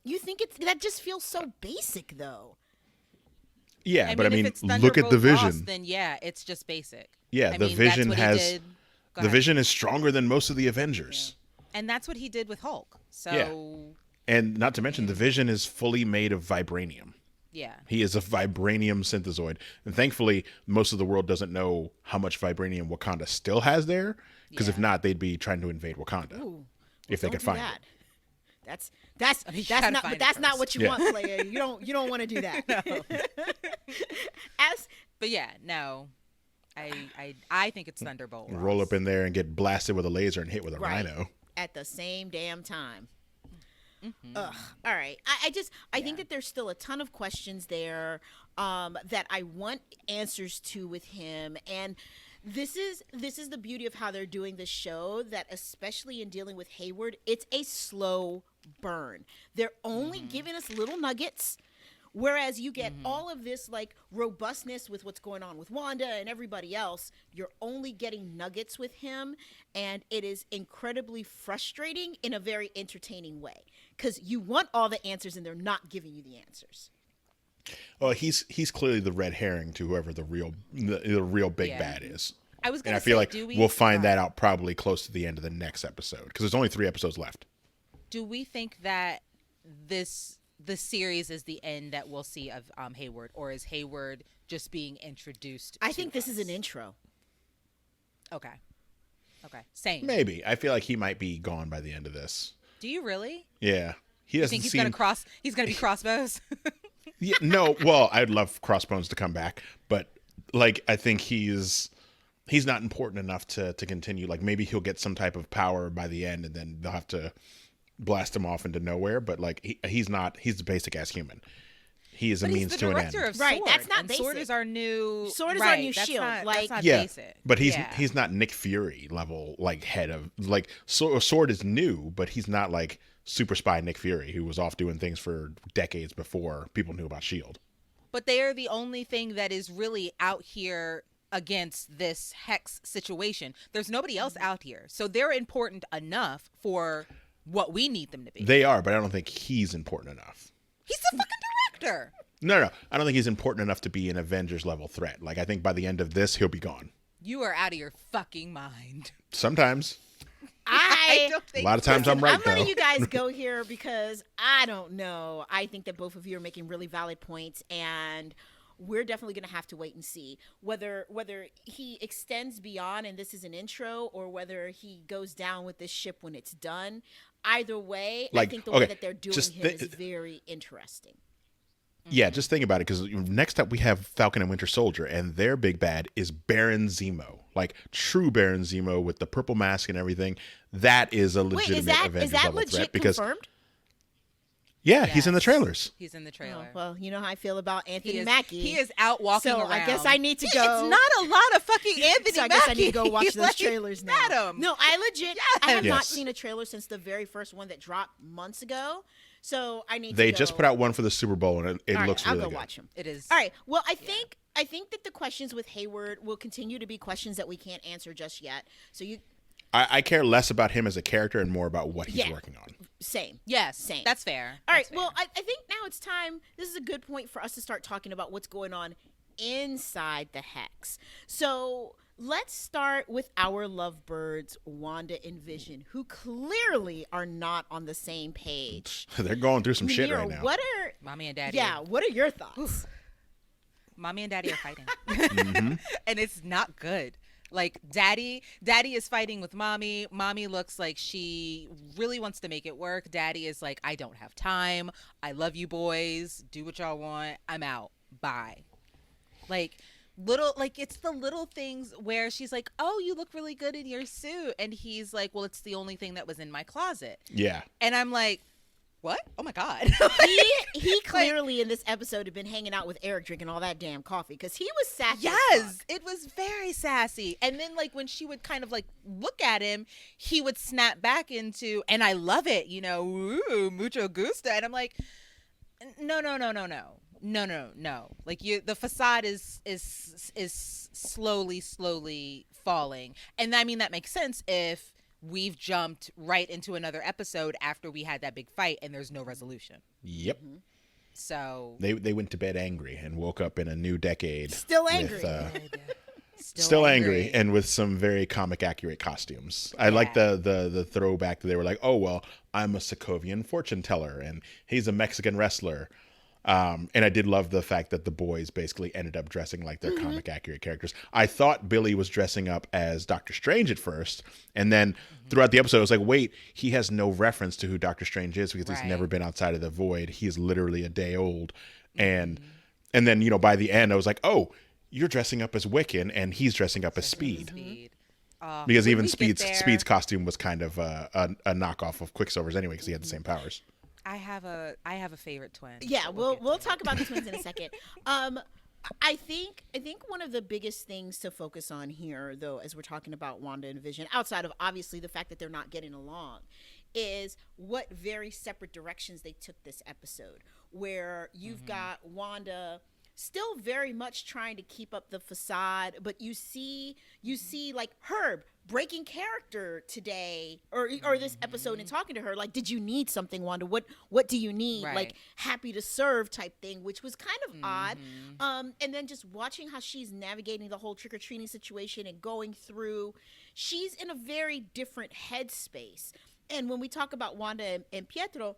[SPEAKER 1] You think that just feels so basic, though.
[SPEAKER 2] Yeah, but I mean,
[SPEAKER 3] if it's
[SPEAKER 2] look at the Vision.
[SPEAKER 3] Ross, then yeah, it's just basic.
[SPEAKER 2] Yeah, the Vision has... The Vision is stronger than most of the Avengers.
[SPEAKER 3] Yeah. And that's what he did with Hulk. So
[SPEAKER 2] And not to mention, the Vision is fully made of vibranium.
[SPEAKER 3] Yeah.
[SPEAKER 2] He is a vibranium synthezoid. And thankfully, most of the world doesn't know how much vibranium Wakanda still has there. Because if not, they'd be trying to invade Wakanda. If they could find it.
[SPEAKER 1] That's not what you want, player. You don't want to do that.
[SPEAKER 3] No. But yeah, no. I think it's Thunderbolt.
[SPEAKER 2] Roll up in there and get blasted with a laser and hit with a rhino.
[SPEAKER 1] At the same damn time. Ugh. All right. I think that there's still a ton of questions there that I want answers to with him. And this is the beauty of how they're doing this show, that especially in dealing with Hayward, it's a slow burn. They're only giving us little nuggets. Whereas you get all of this like robustness with what's going on with Wanda and everybody else, you're only getting nuggets with him, and it is incredibly frustrating in a very entertaining way because you want all the answers and they're not giving you the answers.
[SPEAKER 2] Well, he's clearly the red herring to whoever the real big bad is.
[SPEAKER 3] I was
[SPEAKER 2] And
[SPEAKER 3] gonna
[SPEAKER 2] I feel
[SPEAKER 3] say,
[SPEAKER 2] like
[SPEAKER 3] do we?
[SPEAKER 2] we'll find that out probably close to the end of the next episode because there's only 3 episodes left.
[SPEAKER 3] Do we think that the series is the end that we'll see of Hayward, or is Hayward just being introduced?
[SPEAKER 1] I
[SPEAKER 3] to
[SPEAKER 1] think this is
[SPEAKER 3] us?
[SPEAKER 1] an intro.
[SPEAKER 3] Okay. Same.
[SPEAKER 2] Maybe. I feel like he might be gone by the end of this.
[SPEAKER 3] Do you really?
[SPEAKER 2] Yeah. He
[SPEAKER 3] You
[SPEAKER 2] doesn't
[SPEAKER 3] think he's
[SPEAKER 2] seem.
[SPEAKER 3] gonna be Crossbows?
[SPEAKER 2] Yeah, no, well, I'd love Crossbones to come back, but like I think he's not important enough to continue. Like maybe he'll get some type of power by the end, and then they'll have to blast him off into nowhere. But like he's not. He's the basic ass human. He is a
[SPEAKER 3] But
[SPEAKER 2] means
[SPEAKER 3] he's
[SPEAKER 2] to
[SPEAKER 3] the
[SPEAKER 2] an
[SPEAKER 3] director
[SPEAKER 2] end.
[SPEAKER 3] of
[SPEAKER 1] Right,
[SPEAKER 3] Sword,
[SPEAKER 1] that's not
[SPEAKER 3] and Sword
[SPEAKER 1] basic.
[SPEAKER 3] is our new.
[SPEAKER 1] Sword is our
[SPEAKER 3] right,
[SPEAKER 1] new
[SPEAKER 3] that's
[SPEAKER 1] shield,
[SPEAKER 3] Not,
[SPEAKER 1] like-
[SPEAKER 3] that's not
[SPEAKER 2] Yeah,
[SPEAKER 3] basic.
[SPEAKER 2] but
[SPEAKER 3] Yeah.
[SPEAKER 2] he's not Nick Fury level like head of like Sword is new, but he's not like super spy Nick Fury who was off doing things for decades before people knew about Shield.
[SPEAKER 3] But they are the only thing that is really out here against this hex situation. There's nobody else out here, so they're important enough for what we need them to be.
[SPEAKER 2] They are, but I don't think he's important enough.
[SPEAKER 3] He's the fucking director.
[SPEAKER 2] No, I don't think he's important enough to be an Avengers level threat. Like I think by the end of this, he'll be gone.
[SPEAKER 3] You are out of your fucking mind.
[SPEAKER 2] Sometimes,
[SPEAKER 1] I
[SPEAKER 3] don't
[SPEAKER 2] a
[SPEAKER 3] think
[SPEAKER 2] lot of times I'm right though.
[SPEAKER 1] letting you guys go here because I don't know. I think that both of you are making really valid points, and we're definitely going to have to wait and see whether he extends beyond and this is an intro, or whether he goes down with this ship when it's done. Either way,
[SPEAKER 2] Like,
[SPEAKER 1] I think the
[SPEAKER 2] okay,
[SPEAKER 1] way that they're doing
[SPEAKER 2] just
[SPEAKER 1] him is very interesting.
[SPEAKER 2] Yeah, just think about it, because next up we have Falcon and Winter Soldier, and their big bad is Baron Zemo, like true Baron Zemo with the purple mask and everything. That is a
[SPEAKER 1] Wait,
[SPEAKER 2] legitimate
[SPEAKER 1] is
[SPEAKER 2] Avengers
[SPEAKER 1] that
[SPEAKER 2] level threat
[SPEAKER 1] legit
[SPEAKER 2] because
[SPEAKER 1] confirmed?
[SPEAKER 2] yeah, he's in the
[SPEAKER 3] Yes.
[SPEAKER 2] trailers.
[SPEAKER 3] He's in the
[SPEAKER 1] Oh,
[SPEAKER 3] trailer.
[SPEAKER 1] well, you know how I feel about Anthony
[SPEAKER 3] he is,
[SPEAKER 1] Mackie.
[SPEAKER 3] He is out walking
[SPEAKER 1] so
[SPEAKER 3] around.
[SPEAKER 1] I guess I need to
[SPEAKER 3] Yeah,
[SPEAKER 1] go.
[SPEAKER 3] It's not a lot of fucking Anthony
[SPEAKER 1] So I guess I need to go
[SPEAKER 3] Mackie.
[SPEAKER 1] watch those
[SPEAKER 3] Like,
[SPEAKER 1] trailers now.
[SPEAKER 3] Adam.
[SPEAKER 1] No, I legit, I have not
[SPEAKER 2] Yes.
[SPEAKER 1] seen a trailer since the very first one that dropped months ago. So I need.
[SPEAKER 2] They
[SPEAKER 1] to
[SPEAKER 2] just
[SPEAKER 1] go.
[SPEAKER 2] put out one for the Super Bowl, and it
[SPEAKER 1] All right,
[SPEAKER 2] looks
[SPEAKER 1] I'll
[SPEAKER 2] really
[SPEAKER 1] go
[SPEAKER 2] good.
[SPEAKER 1] watch them.
[SPEAKER 3] It is.
[SPEAKER 1] All right. Well, I think that the questions with Hayward will continue to be questions that we can't answer just yet. So you
[SPEAKER 2] I care less about him as a character and more about what he's
[SPEAKER 1] Yeah.
[SPEAKER 2] working on.
[SPEAKER 1] same.
[SPEAKER 3] Yes,
[SPEAKER 1] Same.
[SPEAKER 3] That's fair.
[SPEAKER 1] All right.
[SPEAKER 3] That's fair.
[SPEAKER 1] Well, I think now it's time. This is a good point for us to start talking about what's going on inside the hex. So let's start with our lovebirds, Wanda and Vision, who clearly are not on the same page.
[SPEAKER 2] They're going through some shit
[SPEAKER 1] Munira,
[SPEAKER 2] right now.
[SPEAKER 1] What are
[SPEAKER 3] Mommy and Daddy.
[SPEAKER 1] yeah? What are your thoughts?
[SPEAKER 3] Mommy and Daddy are fighting,
[SPEAKER 2] Mm-hmm.
[SPEAKER 3] and it's not good. Like Daddy is fighting with Mommy. Mommy looks like she really wants to make it work. Daddy is like, I don't have time. I love you boys. Do what y'all want. I'm out. Bye. Like it's the little things where she's like, oh, you look really good in your suit, and he's like, well, it's the only thing that was in my closet.
[SPEAKER 2] Yeah.
[SPEAKER 3] And I'm like, what? Oh my God.
[SPEAKER 1] He clearly in this episode had been hanging out with Eric drinking all that damn coffee because he was sassy. as
[SPEAKER 3] Yes,
[SPEAKER 1] fuck.
[SPEAKER 3] it was very sassy. And then like when she would kind of like look at him, he would snap back into, and I love it, ooh, mucho gusto. And I'm like, no. Like the facade is slowly falling. And I mean that makes sense if we've jumped right into another episode after we had that big fight and there's no resolution.
[SPEAKER 2] Yep.
[SPEAKER 3] So
[SPEAKER 2] They went to bed angry and woke up in a new decade.
[SPEAKER 1] Still angry.
[SPEAKER 2] With, still angry and with some very comic accurate costumes. I like the throwback that they were like, oh well, I'm a Sokovian fortune teller and he's a Mexican wrestler. And I did love the fact that the boys basically ended up dressing like their comic accurate characters. I thought Billy was dressing up as Doctor Strange at first, and then throughout the episode I was like, wait, he has no reference to who Doctor Strange is because he's never been outside of the void. He is literally a day old. And then by the end I was like, oh, you're dressing up as Wiccan and he's dressing up as Speed. Because
[SPEAKER 3] when
[SPEAKER 2] even
[SPEAKER 3] we get there-
[SPEAKER 2] Speed's costume was kind of a knockoff of Quicksilver's anyway because he had the same powers.
[SPEAKER 3] I have a favorite twin.
[SPEAKER 1] Yeah,
[SPEAKER 3] that
[SPEAKER 1] we'll
[SPEAKER 3] get to.
[SPEAKER 1] talk about the twins in a second. I think one of the biggest things to focus on here, though, as we're talking about Wanda and Vision, outside of obviously the fact that they're not getting along, is what very separate directions they took this episode. Where you've got Wanda still very much trying to keep up the facade, but you see like Herb breaking character today or this episode and talking to her, like, did you need something, Wanda? What do you need?
[SPEAKER 3] Right.
[SPEAKER 1] Like, happy to serve type thing, which was kind of odd. And then just watching how she's navigating the whole trick-or-treating situation and going through, she's in a very different headspace. And when we talk about Wanda and Pietro,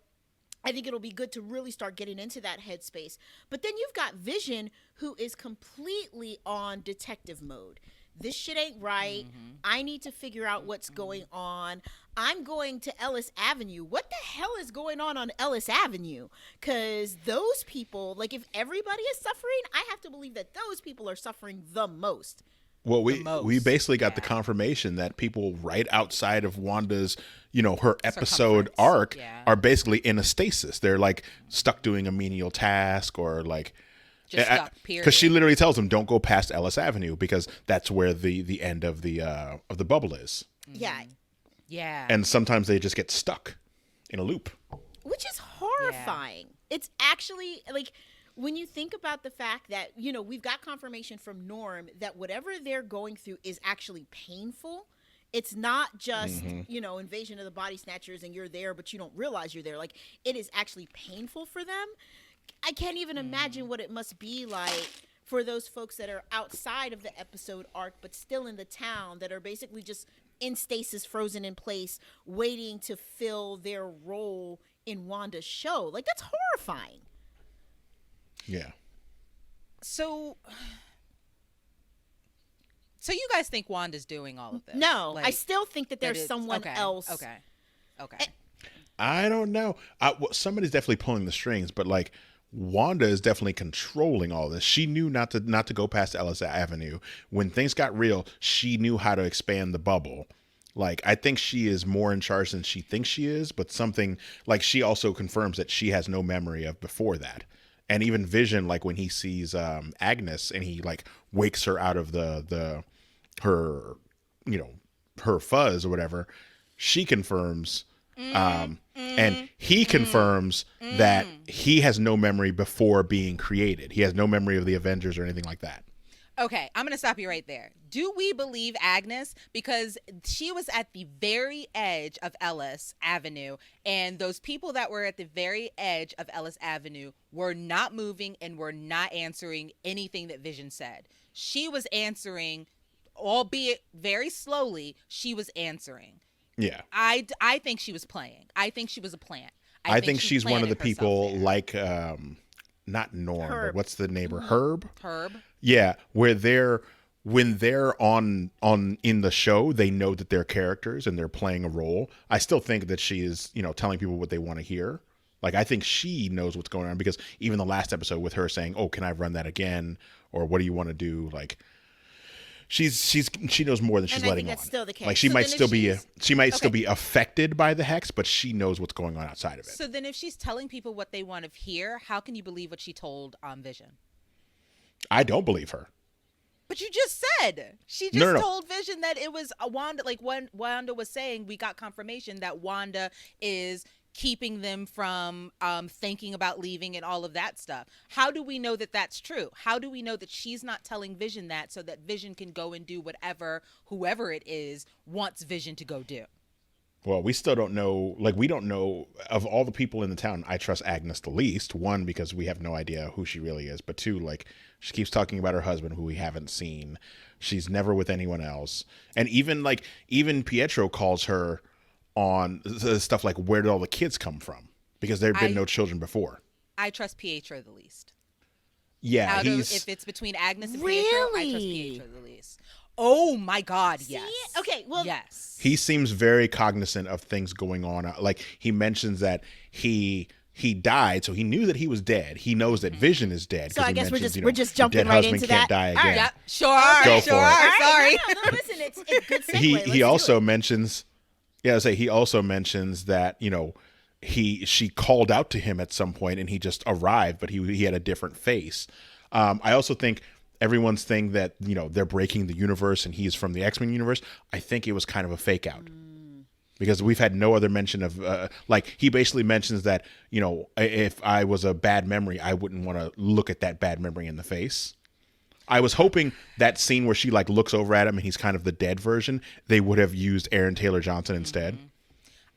[SPEAKER 1] I think it'll be good to really start getting into that headspace. But then you've got Vision, who is completely on detective mode. This shit ain't right. I need to figure out what's going on. I'm going to Ellis Avenue. What the hell is going on Ellis Avenue? Because those people, like, if everybody is suffering, I have to believe that those people are suffering the most.
[SPEAKER 2] Well, we basically got the confirmation that people right outside of Wanda's, her episode arc are basically in a stasis. They're like stuck doing a menial task or like
[SPEAKER 3] just stuck, period.
[SPEAKER 2] Because she literally tells them don't go past Ellis Avenue because that's where the end of the bubble is.
[SPEAKER 1] Yeah.
[SPEAKER 3] Yeah.
[SPEAKER 2] And sometimes they just get stuck in a loop.
[SPEAKER 1] Which is horrifying. It's actually like, when you think about the fact that, we've got confirmation from Norm that whatever they're going through is actually painful. It's not just, invasion of the body snatchers and you're there, but you don't realize you're there. Like, it is actually painful for them. I can't even imagine what it must be like for those folks that are outside of the episode arc, but still in the town, that are basically just in stasis, frozen in place, waiting to fill their role in Wanda's show. Like, that's horrifying.
[SPEAKER 2] Yeah.
[SPEAKER 3] So you guys think Wanda's doing all of this?
[SPEAKER 1] No,
[SPEAKER 3] like,
[SPEAKER 1] I still think that there's someone else.
[SPEAKER 3] Okay.
[SPEAKER 2] I don't know. Somebody's definitely pulling the strings, but like Wanda is definitely controlling all this. She knew not to go past Ellis Avenue. When things got real, she knew how to expand the bubble. Like, I think she is more in charge than she thinks she is, but something like she also confirms that she has no memory of before that. And even Vision, like when he sees Agnes and he like wakes her out of her fuzz or whatever, she confirms and he confirms that he has no memory before being created. He has no memory of the Avengers or anything like that.
[SPEAKER 3] Okay, I'm going to stop you right there. Do we believe Agnes? Because she was at the very edge of Ellis Avenue, and those people that were at the very edge of Ellis Avenue were not moving and were not answering anything that Vision said. She was answering, albeit very slowly, she was answering.
[SPEAKER 2] Yeah.
[SPEAKER 3] I think she was playing. I think she was a plant.
[SPEAKER 2] I think she's one of the people like, not Norm, but what's the neighbor? Herb? Yeah, when they're on in the show, they know that they're characters and they're playing a role. I still think that she is, telling people what they want to hear. Like, I think she knows what's going on because even the last episode with her saying, "Oh, can I run that again?" or "What do you want to do?" Like, she knows more than she's letting on. That's still the case. Like, she might still be affected by the hex, but she knows what's going on outside of it.
[SPEAKER 3] So then, if she's telling people what they want to hear, how can you believe what she told Vision?
[SPEAKER 2] I don't believe her.
[SPEAKER 3] But you just said she just told Vision that it was a Wanda. Like when Wanda was saying, we got confirmation that Wanda is keeping them from thinking about leaving and all of that stuff. How do we know that that's true? How do we know that she's not telling Vision that so that Vision can go and do whatever whoever it is wants Vision to go do?
[SPEAKER 2] Well, we still don't know. Like, we don't know of all the people in the town. I trust Agnes the least. One, because we have no idea who she really is. But two, like, she keeps talking about her husband, who we haven't seen. She's never with anyone else. And even Pietro calls her on stuff like, where did all the kids come from? Because there have been no children before.
[SPEAKER 3] I trust Pietro the least.
[SPEAKER 2] Yeah,
[SPEAKER 3] if it's between Agnes and Pietro, I trust Pietro the least. Oh my God, yes.
[SPEAKER 1] Okay, well,
[SPEAKER 3] yes.
[SPEAKER 2] He seems very cognizant of things going on. Like, he mentions that he died, so he knew that he was dead. He knows that Vision is dead.
[SPEAKER 1] So I guess
[SPEAKER 2] we're
[SPEAKER 1] just jumping right into that.
[SPEAKER 2] Dead husband can't die again.
[SPEAKER 3] All right, yep. Sure.
[SPEAKER 2] Go for it.
[SPEAKER 3] Sorry.
[SPEAKER 1] No, listen, it's a good segue.
[SPEAKER 2] He also mentions, he also mentions that she called out to him at some point and he just arrived, but he had a different face. I also think everyone's thing that they're breaking the universe and he's from the X-Men universe. I think it was kind of a fake out. Because we've had no other mention of, he basically mentions that, if I was a bad memory, I wouldn't want to look at that bad memory in the face. I was hoping that scene where she like looks over at him and he's kind of the dead version, they would have used Aaron Taylor Johnson instead.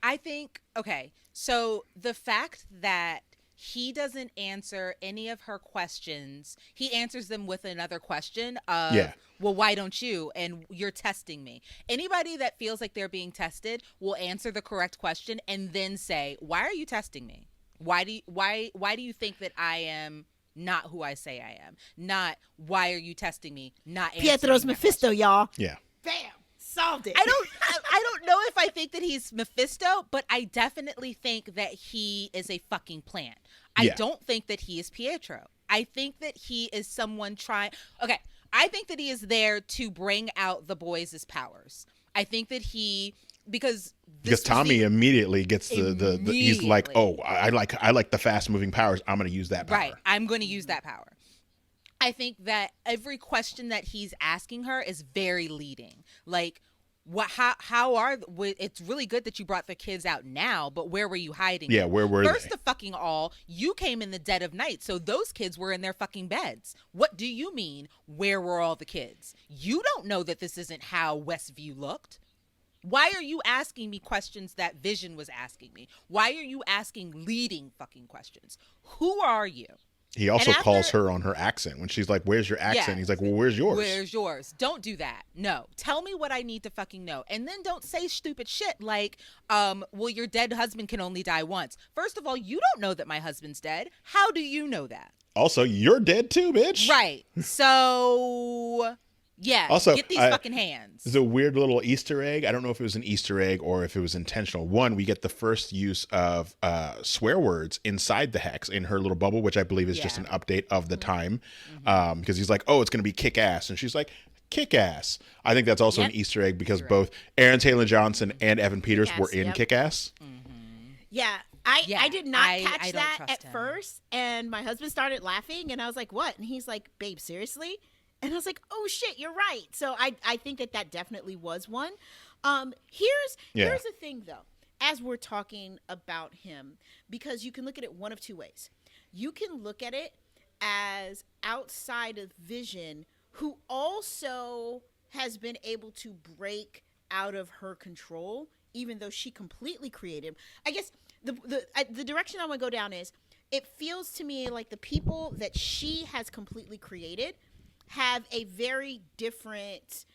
[SPEAKER 3] I think, okay, so the fact that he doesn't answer any of her questions, he answers them with another question of, well, why don't you? And you're testing me. Anybody that feels like they're being tested will answer the correct question and then say, why are you testing me? Why do you think that I am not who I say I am? Not, why are you testing me? Not answering
[SPEAKER 1] Pietro's Mephisto, y'all.
[SPEAKER 2] Yeah.
[SPEAKER 1] Bam. Solved it.
[SPEAKER 3] I don't know if I think that he's Mephisto, but I definitely think that he is a fucking plant. I don't think that he is Pietro. I think that he is someone trying. Okay, I think that he is there to bring out the boys' powers. I think that because
[SPEAKER 2] Tommy immediately gets the he's like, oh, I like the fast moving powers. I'm going to use that power.
[SPEAKER 3] Right, I'm going to use that power. I think that every question that he's asking her is very leading. Like, it's really good that you brought the kids out now, but where were you hiding?
[SPEAKER 2] Yeah, where were they?
[SPEAKER 3] First of fucking all, you came in the dead of night, so those kids were in their fucking beds. What do you mean, where were all the kids? You don't know that this isn't how WestView looked. Why are you asking me questions that Vision was asking me? Why are you asking leading fucking questions? Who are you?
[SPEAKER 2] He also calls her on her accent when she's like, where's your accent?
[SPEAKER 3] Yeah.
[SPEAKER 2] He's like, well, where's yours?
[SPEAKER 3] Where's yours? Don't do that. No. Tell me what I need to fucking know. And then don't say stupid shit like, well, your dead husband can only die once. First of all, you don't know that my husband's dead. How do you know that?
[SPEAKER 2] Also, you're dead too, bitch.
[SPEAKER 3] Right. So... yeah,
[SPEAKER 2] also,
[SPEAKER 3] get these fucking hands.
[SPEAKER 2] There's a weird little Easter egg. I don't know if it was an Easter egg or if it was intentional. One, we get the first use of swear words inside the hex in her little bubble, which I believe is just an update of the time. Because he's like, oh, it's going to be kick ass. And she's like, kick ass. I think that's also an Easter egg because both Aaron Taylor Johnson and Evan Peters were in kick ass.
[SPEAKER 1] Yeah. I did not catch
[SPEAKER 3] don't
[SPEAKER 1] that
[SPEAKER 3] trust
[SPEAKER 1] at
[SPEAKER 3] him.
[SPEAKER 1] first. And my husband started laughing. And I was like, what? And he's like, babe, seriously? And I was like, oh, shit, you're right. So I think that definitely was one. Here's the thing, though, as we're talking about him, because you can look at it one of two ways. You can look at it as outside of Vision, who also has been able to break out of her control, even though she completely created him. I guess the direction I want to go down is, it feels to me like the people that she has completely created have a very different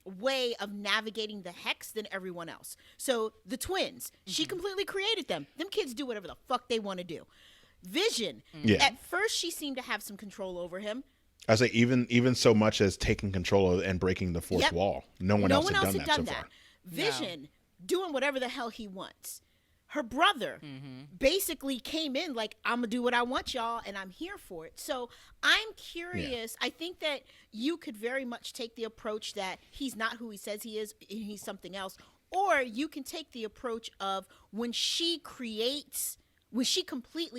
[SPEAKER 1] way of navigating the hex than everyone else. So the twins, she completely created them. Them kids do whatever the fuck they want to do. Vision, at first she seemed to have some control over him.
[SPEAKER 2] I say even so much as taking control of and breaking the fourth wall. No one else had done that so far.
[SPEAKER 1] Vision doing whatever the hell he wants. Her brother basically came in like, I'm going to do what I want, y'all, and I'm here for it. So I'm curious. I think that you could very much take the approach that he's not who he says he is, he's something else. Or you can take the approach of when she completely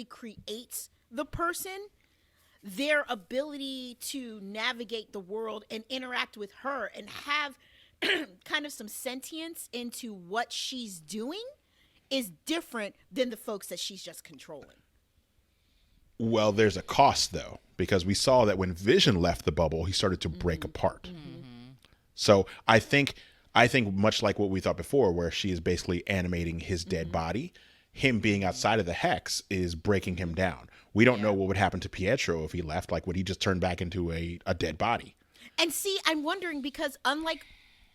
[SPEAKER 1] creates the person, their ability to navigate the world and interact with her and have kind of some sentience into what she's doing is different than the folks that she's just controlling.
[SPEAKER 2] Well, there's a cost, though, because we saw that when Vision left the bubble, he started to break apart. So I think much like what we thought before, where she is basically animating his dead body, him being outside of the hex is breaking him down. We don't know what would happen to Pietro if he left. Like, would he just turn back into a dead body?
[SPEAKER 1] And see, I'm wondering because unlike...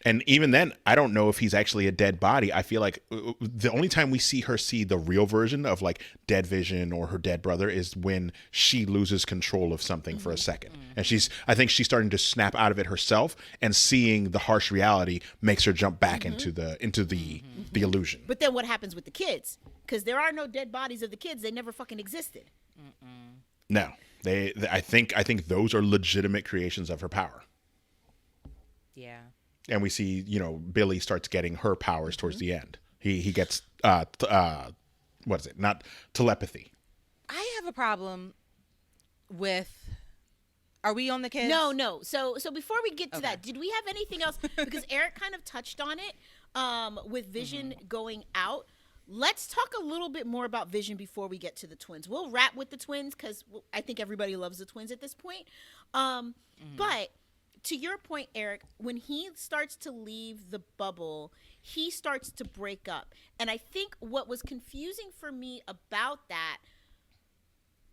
[SPEAKER 2] And even then, I don't know if he's actually a dead body. I feel like the only time we see her see the real version of like dead Vision or her dead brother is when she loses control of something for a second. And I think she's starting to snap out of it herself, and seeing the harsh reality makes her jump back into the illusion.
[SPEAKER 1] But then what happens with the kids? Because there are no dead bodies of the kids. They never fucking existed.
[SPEAKER 2] No, I think those are legitimate creations of her power.
[SPEAKER 3] Yeah.
[SPEAKER 2] And we see, Billy starts getting her powers towards the end. He gets, what is it? Not telepathy.
[SPEAKER 3] I have a problem with, are we on the kids?
[SPEAKER 1] No. So before we get to that, did we have anything else? Because Eric kind of touched on it with Vision going out. let's talk a little bit more about Vision before we get to the twins. We'll wrap with the twins because I think everybody loves the twins at this point. But to your point, Eric, when he starts to leave the bubble, he starts to break up. And I think what was confusing for me about that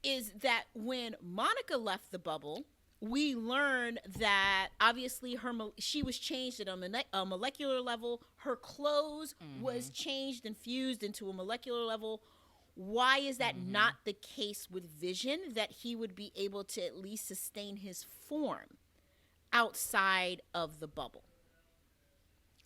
[SPEAKER 1] is that when Monica left the bubble, we learn that obviously she was changed at a molecular level. Her clothes was changed and fused into a molecular level. Why is that not the case with Vision, that he would be able to at least sustain his form outside of the bubble?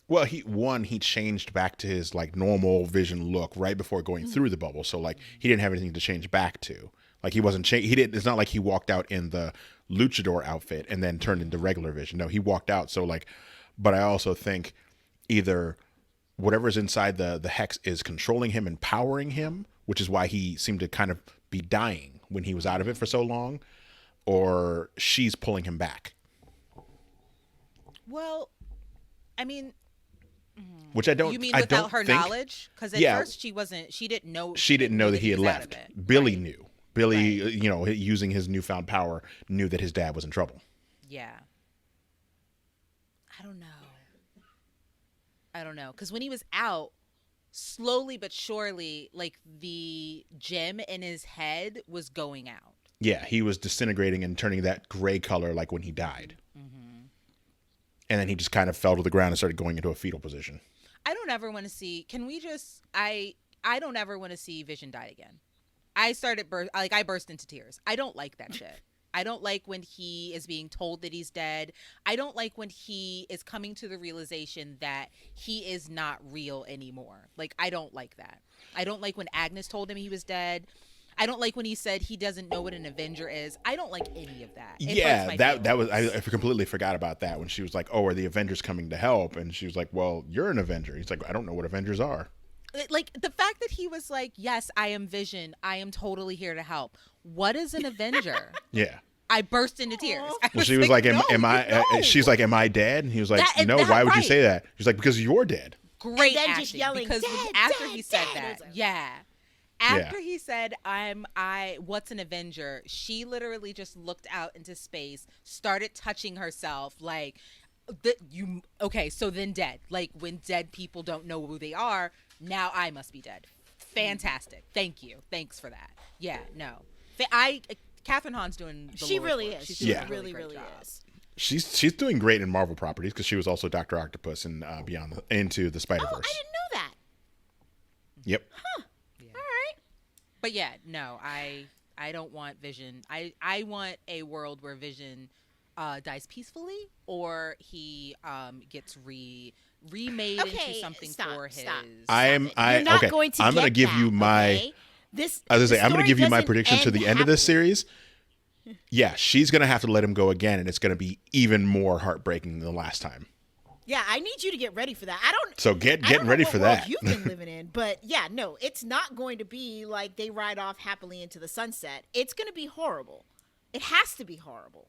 [SPEAKER 2] Well, he changed back to his like normal Vision look right before going through the bubble. So like he didn't have anything to change back to. Like he wasn't he didn't. It's not like he walked out in the luchador outfit and then turned into regular Vision. No, he walked out. So like, but I also think either whatever's inside the hex is controlling him and powering him, which is why he seemed to kind of be dying when he was out of it for so long, or she's pulling him back.
[SPEAKER 3] Well, I mean,
[SPEAKER 2] which I don't.
[SPEAKER 3] You mean
[SPEAKER 2] I
[SPEAKER 3] without
[SPEAKER 2] don't
[SPEAKER 3] her
[SPEAKER 2] think,
[SPEAKER 3] knowledge? Because at first she wasn't. She didn't know.
[SPEAKER 2] She didn't know that he had left. Billy
[SPEAKER 3] Right.
[SPEAKER 2] knew. Billy, you know, using his newfound power, knew that his dad was in trouble.
[SPEAKER 3] Yeah. I don't know. Because when he was out, slowly but surely, like the gem in his head was going out.
[SPEAKER 2] Yeah, he was disintegrating and turning that gray color like when he died. And then he just kind of fell to the ground and started going into a fetal position.
[SPEAKER 3] I don't ever want to see. Can we just? I don't ever want to see Vision die again. I burst into tears. I don't like that shit. I don't like when he is being told that he's dead. I don't like when he is coming to the realization that he is not real anymore. Like, I don't like that. I don't like when Agnes told him he was dead. I don't like when he said he doesn't know what an Avenger is. I don't like any of that.
[SPEAKER 2] That was I completely forgot about that when she was like, "Oh, are the Avengers coming to help?" And she was like, "Well, you're an Avenger." He's like, "I don't know what Avengers are."
[SPEAKER 3] Like the fact that he was like, "Yes, I am Vision. I am totally here to help." What is an Avenger?
[SPEAKER 2] Yeah.
[SPEAKER 3] I burst into tears.
[SPEAKER 2] Well, she was like,
[SPEAKER 3] "No,
[SPEAKER 2] am I?
[SPEAKER 3] no."
[SPEAKER 2] She's like, "Am I dead?" And he was like,
[SPEAKER 3] That-
[SPEAKER 2] "No.
[SPEAKER 3] that-
[SPEAKER 2] Why would you
[SPEAKER 3] right.
[SPEAKER 2] say that?" She's like, "Because you're dead."
[SPEAKER 3] Great
[SPEAKER 1] And then
[SPEAKER 3] acting,
[SPEAKER 1] just yelling,
[SPEAKER 3] because
[SPEAKER 1] "Dead,
[SPEAKER 3] after
[SPEAKER 1] dead,
[SPEAKER 3] he said
[SPEAKER 1] dead."
[SPEAKER 3] that, after he said, what's an Avenger? She literally just looked out into space, started touching herself like, so then dead. Like when dead people don't know who they are, now I must be dead. Fantastic. Thank you. Thanks for that. Yeah, no. Catherine Hahn's doing the
[SPEAKER 1] She
[SPEAKER 3] Lord's
[SPEAKER 1] really
[SPEAKER 3] work.
[SPEAKER 1] is.
[SPEAKER 3] She's
[SPEAKER 1] She
[SPEAKER 3] doing a
[SPEAKER 1] really,
[SPEAKER 3] great
[SPEAKER 1] really
[SPEAKER 3] job.
[SPEAKER 1] is.
[SPEAKER 2] She's doing great in Marvel properties because she was also Dr. Octopus in Into the Spider-Verse.
[SPEAKER 1] Oh, I didn't know that.
[SPEAKER 2] Yep.
[SPEAKER 1] All right.
[SPEAKER 3] But yeah, no, I don't want Vision. I want a world where Vision dies peacefully, or he gets remade into something for his.
[SPEAKER 1] You're not going to
[SPEAKER 2] I'm going to
[SPEAKER 1] get
[SPEAKER 2] give
[SPEAKER 1] that,
[SPEAKER 2] you my.
[SPEAKER 1] okay?
[SPEAKER 2] I'm going to give you my
[SPEAKER 1] story
[SPEAKER 2] prediction to
[SPEAKER 1] doesn't
[SPEAKER 2] the end of this
[SPEAKER 1] happily.
[SPEAKER 2] series. Yeah, she's going to have to let him go again, and it's going to be even more heartbreaking than the last time.
[SPEAKER 1] Yeah, I need you to get ready for that. I don't.
[SPEAKER 2] So
[SPEAKER 1] I don't
[SPEAKER 2] getting
[SPEAKER 1] know
[SPEAKER 2] ready
[SPEAKER 1] what
[SPEAKER 2] for
[SPEAKER 1] world
[SPEAKER 2] that.
[SPEAKER 1] you've been living in, but yeah, no, it's not going to be like they ride off happily into the sunset. It's going to be horrible. It has to be horrible.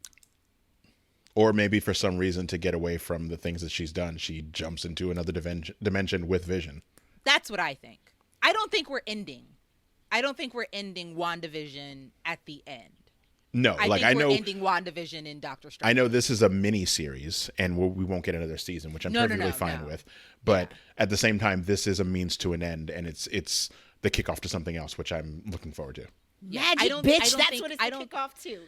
[SPEAKER 2] Or maybe for some reason to get away from the things that she's done, she jumps into another dimension with Vision.
[SPEAKER 3] That's what I think. I don't think we're ending WandaVision at the end.
[SPEAKER 2] No,
[SPEAKER 3] I
[SPEAKER 2] like
[SPEAKER 3] think
[SPEAKER 2] I
[SPEAKER 3] we're
[SPEAKER 2] know
[SPEAKER 3] ending WandaVision in Doctor Strange.
[SPEAKER 2] I know this is a mini series, and we won't get another season, which I'm perfectly fine with. But at the same time, this is a means to an end, and it's the kickoff to something else, which I'm looking forward to.
[SPEAKER 1] Magic, bitch. That's what it's the kickoff to.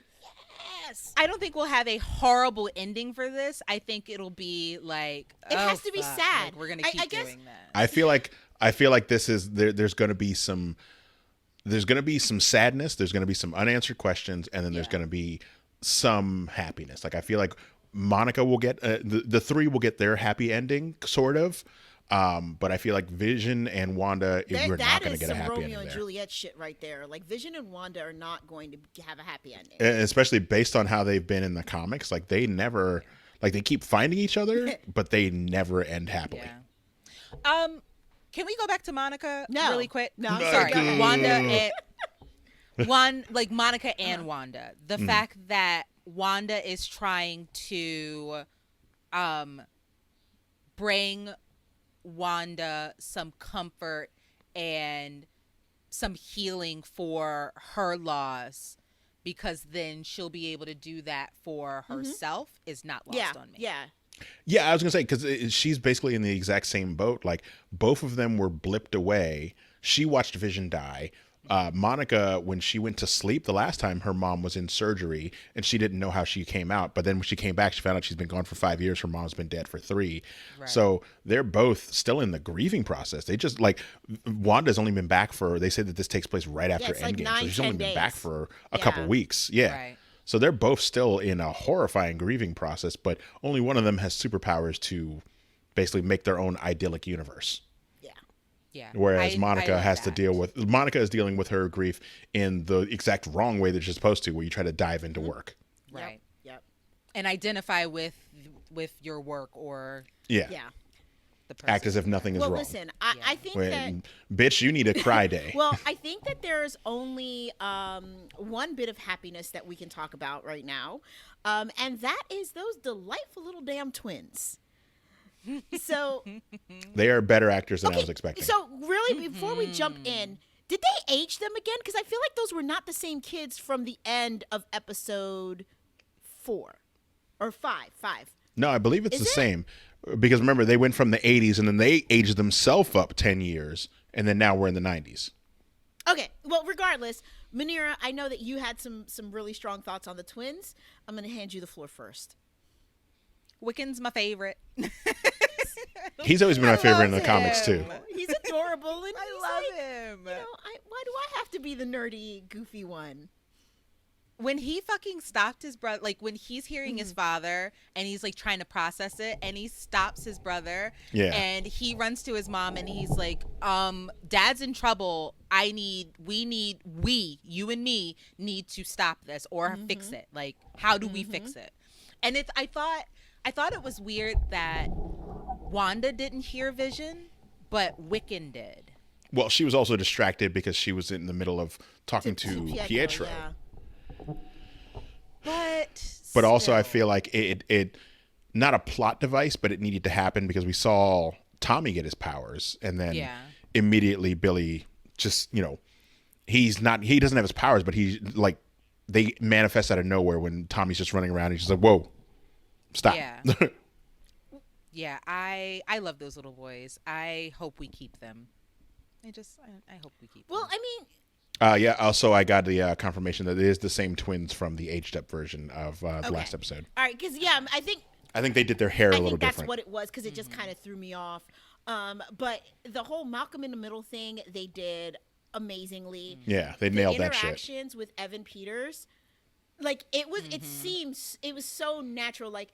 [SPEAKER 1] Yes.
[SPEAKER 3] I don't think we'll have a horrible ending for this. I think it'll be like
[SPEAKER 1] It has to be sad.
[SPEAKER 3] Like, we're gonna keep
[SPEAKER 1] I guess,
[SPEAKER 3] doing that.
[SPEAKER 2] I feel like this is there's going to be some sadness, there's going to be some unanswered questions, and then there's going to be some happiness. Like I feel like Monica will get the three will get their happy ending, sort of. But I feel like Vision and Wanda, we're not going to get a happy ending there. That is some
[SPEAKER 1] Romeo and Juliet shit right there. Like Vision and Wanda are not going to have a happy ending.
[SPEAKER 2] Especially based on how they've been in the comics. Like they never, like they keep finding each other, but they never end happily.
[SPEAKER 3] Yeah. Can we go back to Monica really quick?
[SPEAKER 1] No, I'm
[SPEAKER 3] sorry.
[SPEAKER 1] sorry.
[SPEAKER 3] Wanda and Monica and Wanda. The fact that Wanda is trying to bring Wanda some comfort and some healing for her loss, because then she'll be able to do that for herself, is not lost on me.
[SPEAKER 2] Yeah, I was gonna say, because she's basically in the exact same boat. Like, both of them were blipped away. She watched Vision die. Monica, when she went to sleep the last time, her mom was in surgery and she didn't know how she came out. But then when she came back, she found out she's been gone for 5 years. Her mom's been dead for 3.
[SPEAKER 3] Right.
[SPEAKER 2] So they're both still in the grieving process. They just, like, Wanda's only been back for, they say that this takes place right after Endgame.
[SPEAKER 1] Like
[SPEAKER 2] so she's only been
[SPEAKER 1] days.
[SPEAKER 2] back for a couple weeks. Yeah.
[SPEAKER 3] Right.
[SPEAKER 2] So they're both still in a horrifying grieving process, but only one of them has superpowers to basically make their own idyllic universe.
[SPEAKER 3] Yeah.
[SPEAKER 2] Whereas
[SPEAKER 3] I
[SPEAKER 2] Monica
[SPEAKER 3] love
[SPEAKER 2] has to
[SPEAKER 3] that.
[SPEAKER 2] deal with, Monica is dealing with her grief in the exact wrong way that she's supposed to, where you try to dive into work.
[SPEAKER 3] Right.
[SPEAKER 1] Yep.
[SPEAKER 3] And identify with your work or
[SPEAKER 2] Yeah.
[SPEAKER 3] the person.
[SPEAKER 2] Act as if nothing is
[SPEAKER 1] Well,
[SPEAKER 2] wrong.
[SPEAKER 1] listen, I think
[SPEAKER 2] When,
[SPEAKER 1] that.
[SPEAKER 2] bitch, you need a cry day.
[SPEAKER 1] Well, I think that there's only one bit of happiness that we can talk about right now, and that is those delightful little damn twins. So
[SPEAKER 2] They are better actors than I was expecting.
[SPEAKER 1] So really, before we jump in, did they age them again? Because I feel like those were not the same kids from the end of episode 4 or 5.
[SPEAKER 2] No, I believe it's
[SPEAKER 1] Is
[SPEAKER 2] the
[SPEAKER 1] it?
[SPEAKER 2] same. Because remember, they went from the 80s and then they aged themselves up 10 years. And then now we're in the 90s.
[SPEAKER 1] Okay, well, regardless, Manira, I know that you had some really strong thoughts on the twins. I'm going to hand you the floor first.
[SPEAKER 3] Wiccan's my favorite.
[SPEAKER 2] He's always been my favorite in the
[SPEAKER 3] love
[SPEAKER 2] comics, too.
[SPEAKER 3] him.
[SPEAKER 1] He's adorable, and
[SPEAKER 3] I
[SPEAKER 1] he's
[SPEAKER 3] love
[SPEAKER 1] like,
[SPEAKER 3] him.
[SPEAKER 1] you know, why do I have to be the nerdy, goofy one?
[SPEAKER 3] When he fucking stopped his brother, like when he's hearing his father and he's like trying to process it, and he stops his brother, and he runs to his mom and he's like, Dad's in trouble. We, you and me, need to stop this or fix it. Like, how do we fix it? And I thought it was weird that Wanda didn't hear Vision, but Wiccan did.
[SPEAKER 2] Well, she was also distracted because she was in the middle of talking to Pietro.
[SPEAKER 1] Yeah.
[SPEAKER 2] But also, I feel like it not a plot device, but it needed to happen because we saw Tommy get his powers, and then immediately Billy just, he doesn't have his powers, but he, like, they manifest out of nowhere when Tommy's just running around. He's just like, whoa, stop.
[SPEAKER 3] Yeah. Yeah, I love those little boys. I hope we keep them. I hope we keep them.
[SPEAKER 1] Well, I mean,
[SPEAKER 2] Yeah. Also, I got the confirmation that it is the same twins from the aged up version of the last episode.
[SPEAKER 1] all right, because I think
[SPEAKER 2] they did their hair a little
[SPEAKER 1] that's
[SPEAKER 2] different.
[SPEAKER 1] what it was, because it just kind of threw me off. But the whole Malcolm in the Middle thing, they did amazingly.
[SPEAKER 2] Yeah, they nailed that shit.
[SPEAKER 1] Interactions with Evan Peters, like it was. It seems it was so natural. Like,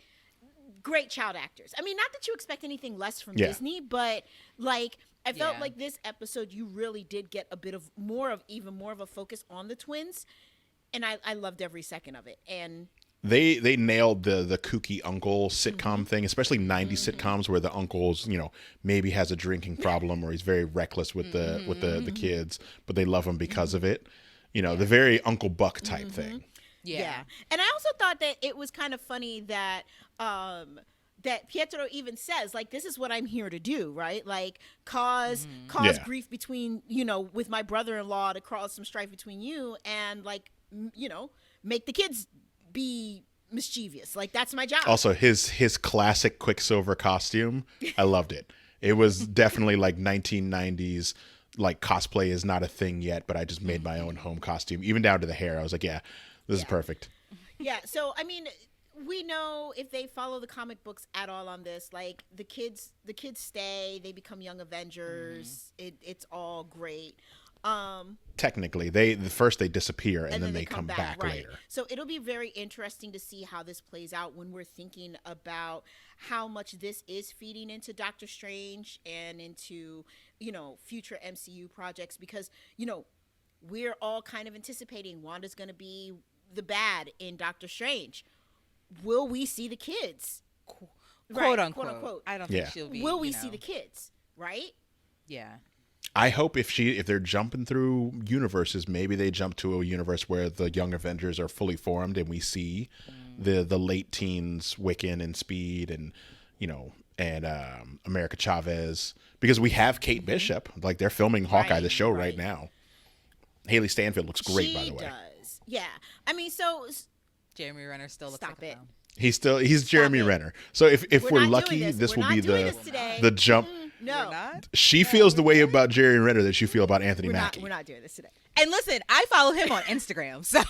[SPEAKER 1] great child actors. I mean, not that you expect anything less from Disney, but like I felt like this episode, you really did get a bit of even more of a focus on the twins, and I loved every second of it. And
[SPEAKER 2] They nailed the kooky uncle sitcom thing, especially 90s sitcoms where the uncle's, maybe has a drinking problem or he's very reckless with the kids, but they love him because of it. The very Uncle Buck type thing.
[SPEAKER 1] Yeah. And I also thought that it was kind of funny that that Pietro even says, like, this is what I'm here to do, right? Like, cause grief between, with my brother-in-law, to cause some strife between you, and, like, make the kids be mischievous. Like, that's my job.
[SPEAKER 2] Also, his classic Quicksilver costume, I loved it. It was definitely like 1990s, like, cosplay is not a thing yet, but I just made my own home costume, even down to the hair. I was like, yeah, this is perfect.
[SPEAKER 1] Yeah, so, I mean, we know if they follow the comic books at all on this, like, the kids stay, they become young Avengers, it's all great.
[SPEAKER 2] Technically, they disappear and then they come back
[SPEAKER 1] right.
[SPEAKER 2] later.
[SPEAKER 1] So it'll be very interesting to see how this plays out when we're thinking about how much this is feeding into Doctor Strange and into, future MCU projects, because, we're all kind of anticipating Wanda's going to be the bad in Doctor Strange. Will we see the kids?
[SPEAKER 3] Quote unquote. I don't think she'll be.
[SPEAKER 1] Will we see the kids? Right?
[SPEAKER 3] Yeah.
[SPEAKER 2] I hope if they're jumping through universes, maybe they jump to a universe where the Young Avengers are fully formed and we see the late teens Wiccan and Speed and and America Chavez, because we have Kate Bishop. Like, they're filming Hawkeye, the show, right now. Haley Stanfield looks great, by the way.
[SPEAKER 1] She does. Yeah. I mean, so
[SPEAKER 3] Jeremy Renner still looks
[SPEAKER 1] stop
[SPEAKER 3] like a
[SPEAKER 1] it.
[SPEAKER 3] clown.
[SPEAKER 2] He's Jeremy Renner. So if we're
[SPEAKER 1] not
[SPEAKER 2] lucky,
[SPEAKER 1] doing
[SPEAKER 2] this
[SPEAKER 1] We're
[SPEAKER 2] will be
[SPEAKER 1] not doing this today.
[SPEAKER 2] the jump.
[SPEAKER 1] No.
[SPEAKER 3] We're not?
[SPEAKER 2] She feels the way about Jeremy Renner that you feel about Anthony Mackie.
[SPEAKER 1] We're not doing this today.
[SPEAKER 3] And listen, I follow him on Instagram, so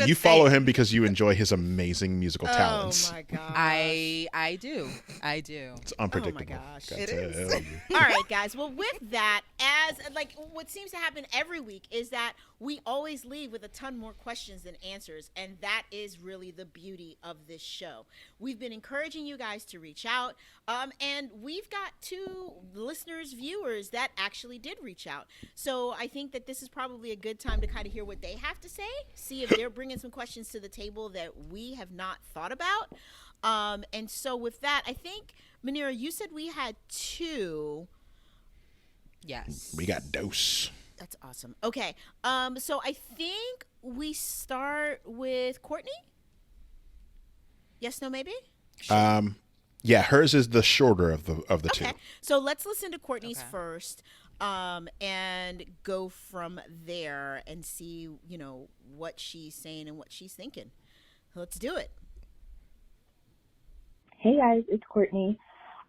[SPEAKER 2] You follow him because you enjoy his amazing musical talents.
[SPEAKER 1] Oh my god.
[SPEAKER 3] I do.
[SPEAKER 2] It's unpredictable.
[SPEAKER 1] Oh my gosh.
[SPEAKER 3] It is.
[SPEAKER 1] All right, guys. Well, with that, as like what seems to happen every week is that we always leave with a ton more questions than answers, and that is really the beauty of this show. We've been encouraging you guys to reach out, and we've got 2 listeners, viewers that actually did reach out. So I think that this is probably a good time to kind of hear what they have to say, see if they're bringing some questions to the table that we have not thought about. And so with that, I think, Manira, you said we had 2.
[SPEAKER 3] Yes.
[SPEAKER 2] We got Dose.
[SPEAKER 1] That's awesome. Okay. So I think we start with Courtney. Yes, no, maybe?
[SPEAKER 2] Yeah, hers is the shorter of the
[SPEAKER 1] Okay.
[SPEAKER 2] 2.
[SPEAKER 1] So let's listen to Courtney's first, and go from there and see, what she's saying and what she's thinking. Let's do it.
[SPEAKER 4] Hey guys, it's Courtney.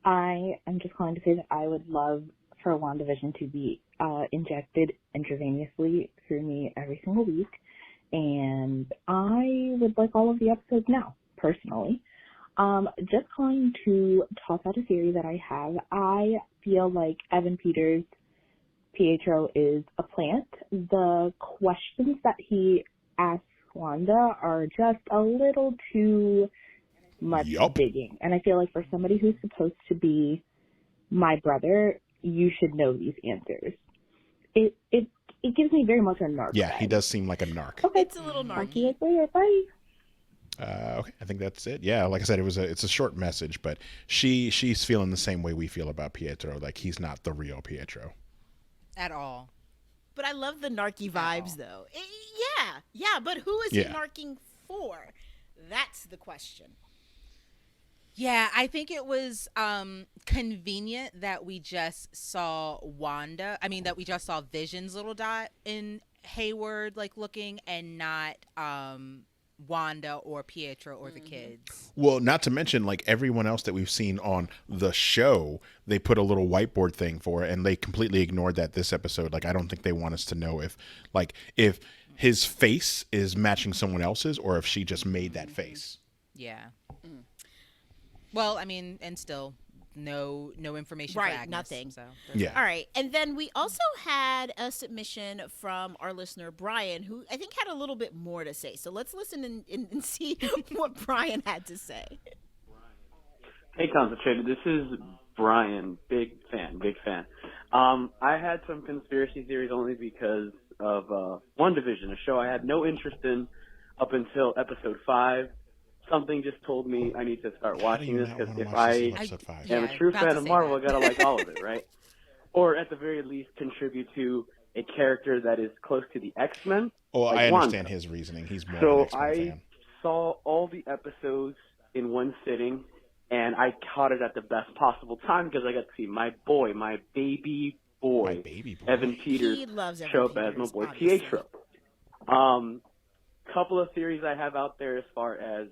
[SPEAKER 4] I am just calling to say that I would love for WandaVision to be injected intravenously through me every single week, and I would like all of the episodes now, personally. Just calling to toss out a theory that I have. I feel like Evan Peters' Pietro is a plant. The questions that he asks Wanda are just a little too much digging. And I feel like for somebody who's supposed to be my brother, you should know these answers. It gives me very much a narc.
[SPEAKER 2] Yeah,
[SPEAKER 4] vibe.
[SPEAKER 2] he does seem like a narc.
[SPEAKER 4] Okay.
[SPEAKER 1] It's a little
[SPEAKER 4] Talk to
[SPEAKER 1] narky.
[SPEAKER 4] you guys later. Bye.
[SPEAKER 2] Okay, I think that's it. Yeah, like I said, it's a short message, but she's feeling the same way we feel about Pietro. Like, he's not the real Pietro
[SPEAKER 3] At all.
[SPEAKER 1] But I love the narky vibes, though. Yeah. But who is he narking for? That's the question.
[SPEAKER 3] Yeah, I think it was convenient that we just saw that we just saw Vision's little dot in Hayward, like, looking, and not Wanda or Pietro or the kids.
[SPEAKER 2] Well, not to mention, like, everyone else that we've seen on the show, they put a little whiteboard thing for it, and they completely ignored that this episode. Like, I don't think they want us to know if his face is matching someone else's or if she just made that face.
[SPEAKER 3] Yeah. Well, I mean, and still no information for
[SPEAKER 1] Right,
[SPEAKER 3] Agnes,
[SPEAKER 1] nothing.
[SPEAKER 3] So
[SPEAKER 2] Yeah.
[SPEAKER 1] All right. And then we also had a submission from our listener, Brian, who I think had a little bit more to say. So let's listen and see what Brian had to say.
[SPEAKER 5] Hey, Concentrated. This is Brian. Big fan. I had some conspiracy theories only because of WandaVision, a show I had no interest in up until episode 5. Something just told me I need to start watching this because if I am a true fan of Marvel, I gotta like all of it, right? Or at the very least contribute to a character that is close to the X-Men.
[SPEAKER 2] Oh,
[SPEAKER 5] like
[SPEAKER 2] I understand
[SPEAKER 5] Wanda.
[SPEAKER 2] his reasoning. He's more
[SPEAKER 5] So
[SPEAKER 2] of an X-Men
[SPEAKER 5] I
[SPEAKER 2] fan.
[SPEAKER 5] saw all the episodes in one sitting, and I caught it at the best possible time because I got to see my boy, my baby boy, Evan Peters,
[SPEAKER 1] He loves Evan
[SPEAKER 5] show up as my
[SPEAKER 1] Peters,
[SPEAKER 5] boy
[SPEAKER 1] obviously.
[SPEAKER 5] Pietro. Couple of theories I have out there as far as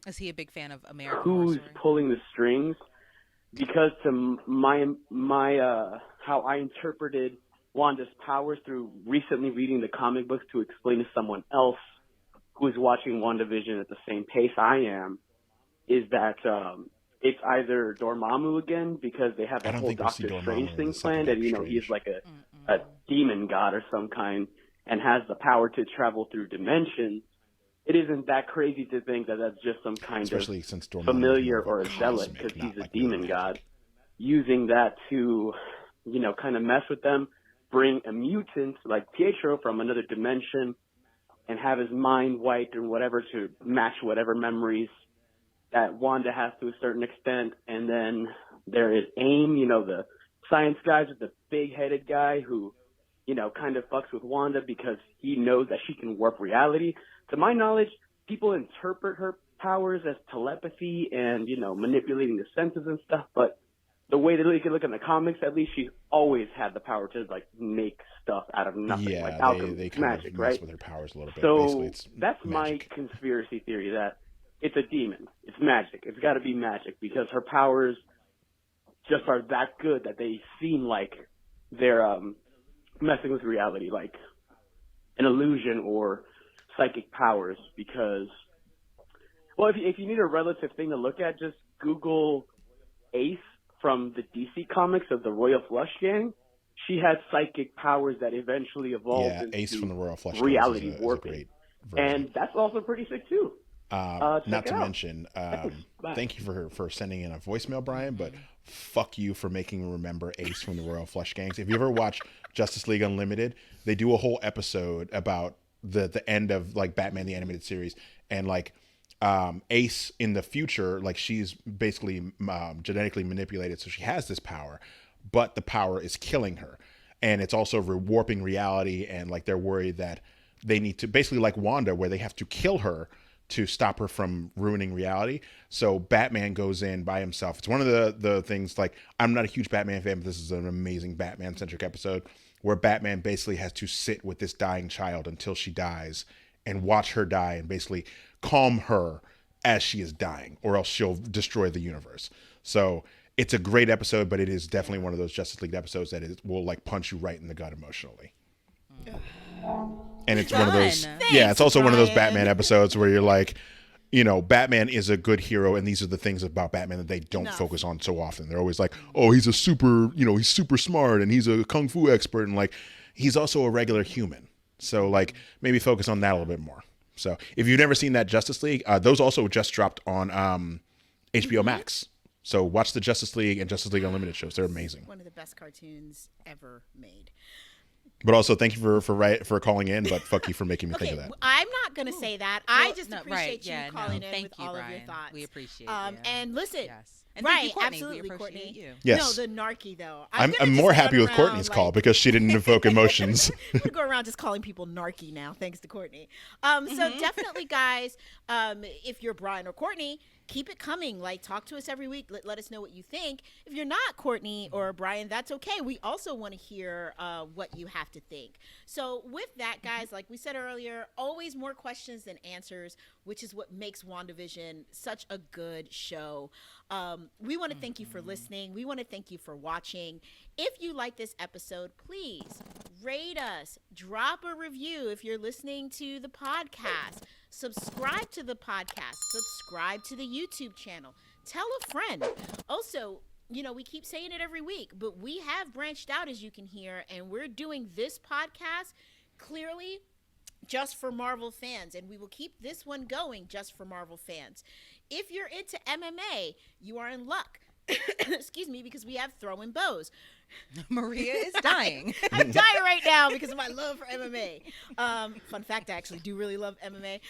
[SPEAKER 3] is he a big fan of American
[SPEAKER 5] who's
[SPEAKER 3] Horror Story?
[SPEAKER 5] pulling the strings, because to my how I interpreted Wanda's powers through recently reading the comic books to explain to someone else who's watching WandaVision at the same pace I am, is that it's either Dormammu again, because they have
[SPEAKER 2] I
[SPEAKER 5] a
[SPEAKER 2] don't
[SPEAKER 5] whole
[SPEAKER 2] think we'll see
[SPEAKER 5] Doctor
[SPEAKER 2] Dormammu
[SPEAKER 5] Strange
[SPEAKER 2] in
[SPEAKER 5] thing
[SPEAKER 2] the second
[SPEAKER 5] planned, and
[SPEAKER 2] Doctor
[SPEAKER 5] he's like
[SPEAKER 2] Strange.
[SPEAKER 5] a demon god or some kind and has the power to travel through dimensions. It isn't that crazy to think that that's just some kind
[SPEAKER 2] Especially
[SPEAKER 5] of
[SPEAKER 2] since Dormammu
[SPEAKER 5] familiar
[SPEAKER 2] is more
[SPEAKER 5] or
[SPEAKER 2] of
[SPEAKER 5] a
[SPEAKER 2] a
[SPEAKER 5] zealot,
[SPEAKER 2] cosmic,
[SPEAKER 5] because
[SPEAKER 2] not
[SPEAKER 5] he's a
[SPEAKER 2] like
[SPEAKER 5] demon
[SPEAKER 2] really
[SPEAKER 5] god, using that to, kind of mess with them, bring a mutant like Pietro from another dimension and have his mind wiped or whatever to match whatever memories that Wanda has to a certain extent. And then there is AIM, the science guys with the big-headed guy who, kind of fucks with Wanda because he knows that she can warp reality. To my knowledge, people interpret her powers as telepathy and, manipulating the senses and stuff, but the way that you can look in the comics, at least she's always had the power to make stuff out of nothing,
[SPEAKER 2] Yeah,
[SPEAKER 5] like alchemy,
[SPEAKER 2] they kind
[SPEAKER 5] magic,
[SPEAKER 2] of mess
[SPEAKER 5] right?
[SPEAKER 2] with her powers a little bit.
[SPEAKER 5] So
[SPEAKER 2] Basically, it's
[SPEAKER 5] that's
[SPEAKER 2] magic.
[SPEAKER 5] my conspiracy theory, that it's a demon. It's magic. It's got to be magic because her powers just are that good that they seem like they're messing with reality, like an illusion or psychic powers. Because, well, if you need a relative thing to look at, just Google Ace from the DC comics of the Royal Flush Gang. She had psychic powers that eventually evolved into
[SPEAKER 2] Ace from the Royal Flush
[SPEAKER 5] reality
[SPEAKER 2] is a
[SPEAKER 5] warping.
[SPEAKER 2] great version.
[SPEAKER 5] And that's also pretty sick too.
[SPEAKER 2] Not to mention, thank you for sending in a voicemail, Brian, but fuck you for making me remember Ace from the Royal Flush Gangs. If you ever watch Justice League Unlimited, they do a whole episode about the end of Batman the Animated Series, and Ace in the future, she's basically genetically manipulated, so she has this power, but the power is killing her, and it's also warping reality, and they're worried that they need to, basically like Wanda, where they have to kill her to stop her from ruining reality. So Batman goes in by himself. It's one of the things, I'm not a huge Batman fan, but this is an amazing Batman-centric episode where Batman basically has to sit with this dying child until she dies and watch her die and basically calm her as she is dying, or else she'll destroy the universe. So it's a great episode, but it is definitely one of those Justice League episodes that will punch you right in the gut emotionally. And it's one of those, it's also one of those Batman episodes where you're Batman is a good hero, and these are the things about Batman that they don't focus on so often. They're always oh, he's a super, he's super smart, and he's a kung fu expert, and he's also a regular human. So maybe focus on that a little bit more. So if you've never seen that Justice League, those also just dropped on HBO Max. So watch the Justice League and Justice League Unlimited shows. They're amazing.
[SPEAKER 1] One of the best cartoons ever made.
[SPEAKER 2] But also, thank you for calling in, but fuck you for making me think of that.
[SPEAKER 1] I'm not going to say that. I just appreciate you calling in
[SPEAKER 3] thank
[SPEAKER 1] with
[SPEAKER 3] you,
[SPEAKER 1] all
[SPEAKER 3] Brian.
[SPEAKER 1] of your thoughts.
[SPEAKER 3] We appreciate
[SPEAKER 1] And listen,
[SPEAKER 3] and
[SPEAKER 1] right,
[SPEAKER 3] thank you, Courtney.
[SPEAKER 1] absolutely,
[SPEAKER 3] We appreciate
[SPEAKER 1] Courtney.
[SPEAKER 3] you.
[SPEAKER 2] Yes.
[SPEAKER 1] No, the narky, though.
[SPEAKER 2] I'm
[SPEAKER 1] gonna
[SPEAKER 2] more
[SPEAKER 1] just
[SPEAKER 2] happy
[SPEAKER 1] run
[SPEAKER 2] with Courtney's
[SPEAKER 1] around,
[SPEAKER 2] call because she didn't evoke emotions.
[SPEAKER 1] I'm going to go around just calling people narky now, thanks to Courtney. So definitely, guys, if you're Brian or Courtney, keep it coming. Talk to us every week. Let us know what you think. If you're not Courtney or Brian, that's okay. We also want to hear what you have to think. So with that, guys, like we said earlier, always more questions than answers, which is what makes WandaVision such a good show. We want to thank you for listening. We want to thank you for watching. If you like this episode, please rate us, drop a review if you're listening to the podcast, subscribe to the podcast, subscribe to the YouTube channel, tell a friend. Also, we keep saying it every week, but we have branched out, as you can hear, and we're doing this podcast clearly just for Marvel fans, and we will keep this one going just for Marvel fans. If you're into MMA, you are in luck. Excuse me, because we have throwing bows.
[SPEAKER 3] Maria is dying.
[SPEAKER 1] I'm dying right now because of my love for MMA. Fun fact, I actually do really love MMA.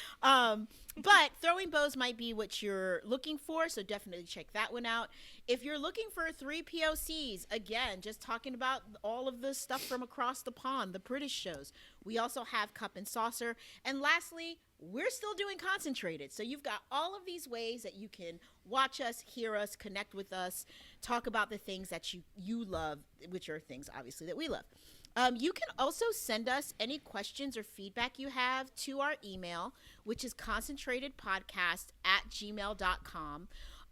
[SPEAKER 1] But throwing bows might be what you're looking for, so definitely check that one out. If you're looking for 3 POCs, again, just talking about all of the stuff from across the pond, the British shows. We also have Cup and Saucer. And lastly, we're still doing Concentrated. So you've got all of these ways that you can watch us, hear us, connect with us, talk about the things that you love, which are things, obviously, that we love. You can also send us any questions or feedback you have to our email, which is concentratedpodcast@gmail.com.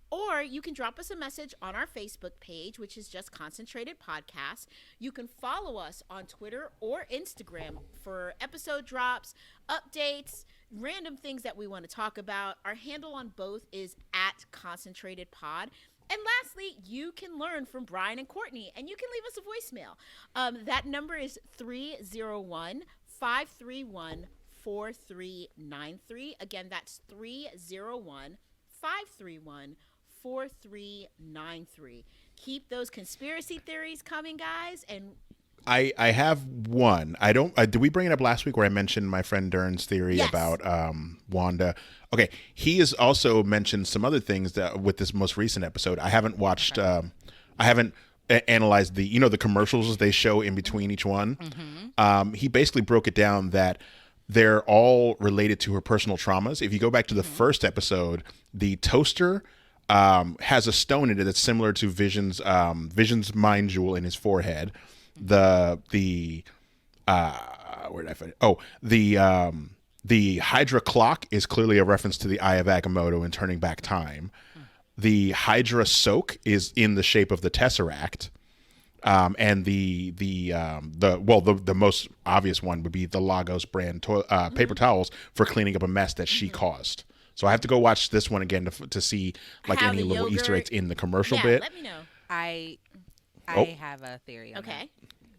[SPEAKER 1] Or you can drop us a message on our Facebook page, which is just Concentrated Podcast. You can follow us on Twitter or Instagram for episode drops, updates, random things that we want to talk about. Our handle on both is @ConcentratedPod. And lastly, you can learn from Brian and Courtney, and you can leave us a voicemail. That number is 301-531-4393. Again, that's 301-531-4393. Keep those conspiracy theories coming, guys, and
[SPEAKER 2] I have one. I don't. Did we bring it up last week where I mentioned my friend Dern's theory about Wanda? Okay, he has also mentioned some other things that with this most recent episode. I haven't watched. I haven't analyzed the the commercials they show in between each one. He basically broke it down that they're all related to her personal traumas. If you go back to the first episode, the toaster has a stone in it that's similar to Vision's mind jewel in his forehead. Where did I find it? Oh, the Hydra clock is clearly a reference to the Eye of Agamotto and turning back time. The Hydra soak is in the shape of the Tesseract. And the most obvious one would be the Lagos brand paper towels for cleaning up a mess that she caused. So I have to go watch this one again to see like
[SPEAKER 1] How
[SPEAKER 2] any
[SPEAKER 1] the
[SPEAKER 2] little Easter
[SPEAKER 1] yogurt-
[SPEAKER 2] eggs in the commercial
[SPEAKER 1] Yeah,
[SPEAKER 2] bit.
[SPEAKER 1] let me know.
[SPEAKER 3] I
[SPEAKER 2] Oh.
[SPEAKER 3] have a theory on that.
[SPEAKER 1] Okay.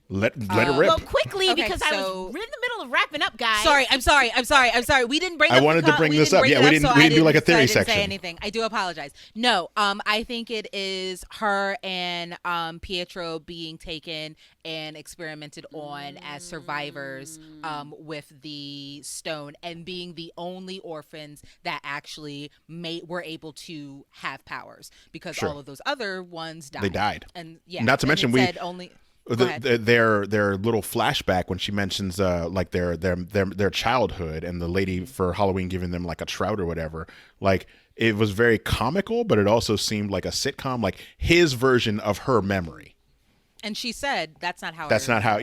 [SPEAKER 2] Let it rip.
[SPEAKER 1] Well, quickly,
[SPEAKER 3] Okay,
[SPEAKER 1] because I was
[SPEAKER 3] so-
[SPEAKER 1] in the middle of wrapping up, guys.
[SPEAKER 3] I'm sorry. We didn't bring.
[SPEAKER 2] I
[SPEAKER 3] up
[SPEAKER 2] wanted
[SPEAKER 3] the
[SPEAKER 2] to bring
[SPEAKER 3] we
[SPEAKER 2] this
[SPEAKER 3] didn't
[SPEAKER 2] up.
[SPEAKER 3] bring
[SPEAKER 2] Yeah,
[SPEAKER 3] it
[SPEAKER 2] we
[SPEAKER 3] up,
[SPEAKER 2] didn't-
[SPEAKER 3] so
[SPEAKER 2] we
[SPEAKER 3] I
[SPEAKER 2] didn't do like a theory
[SPEAKER 3] I didn't
[SPEAKER 2] section.
[SPEAKER 3] Say anything. I do apologize. No, I think it is her and Pietro being taken and experimented on as survivors with the stone and being the only orphans that actually were able to have powers because
[SPEAKER 2] Sure.
[SPEAKER 3] all of those other ones died.
[SPEAKER 2] They died.
[SPEAKER 3] And yeah,
[SPEAKER 2] Not to
[SPEAKER 3] and
[SPEAKER 2] mention
[SPEAKER 3] it
[SPEAKER 2] we-
[SPEAKER 3] said only. Go ahead.
[SPEAKER 2] Their little flashback when she mentions like their childhood and the lady for Halloween giving them like a trout or whatever, like it was very comical, but it also seemed like a sitcom, like his version of her memory.
[SPEAKER 3] And she said that's not how.
[SPEAKER 2] That's not how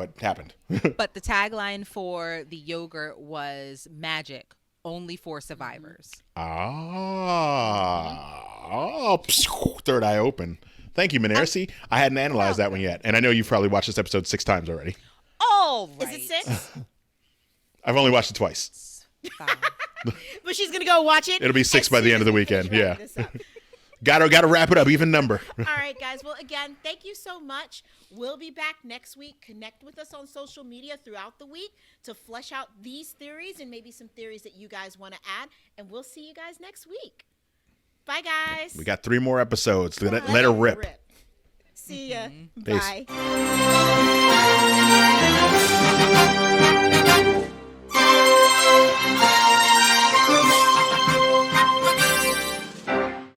[SPEAKER 2] it happened.
[SPEAKER 3] But the tagline for the yogurt was magic only for survivors.
[SPEAKER 2] Third eye open. Thank you, Manera. See, I hadn't analyzed that one yet, and I know you've probably watched this episode 6 times already.
[SPEAKER 3] All right.
[SPEAKER 1] Is it 6?
[SPEAKER 2] I've only watched it twice.
[SPEAKER 3] Fine.
[SPEAKER 1] But she's going to go watch it.
[SPEAKER 2] It'll be 6
[SPEAKER 1] as
[SPEAKER 2] by the
[SPEAKER 1] soon
[SPEAKER 2] end
[SPEAKER 1] as
[SPEAKER 2] of the
[SPEAKER 1] we finish
[SPEAKER 2] weekend. Yeah.
[SPEAKER 1] wrapping this up.
[SPEAKER 2] Gotta wrap it up. Even number.
[SPEAKER 1] All right, guys. Well, again, thank you so much. We'll be back next week. Connect with us on social media throughout the week to flesh out these theories and maybe some theories that you guys want to add. And we'll see you guys next week. Bye, guys.
[SPEAKER 2] We got 3 more episodes. Let it rip.
[SPEAKER 1] See ya.
[SPEAKER 2] Peace.
[SPEAKER 1] Bye.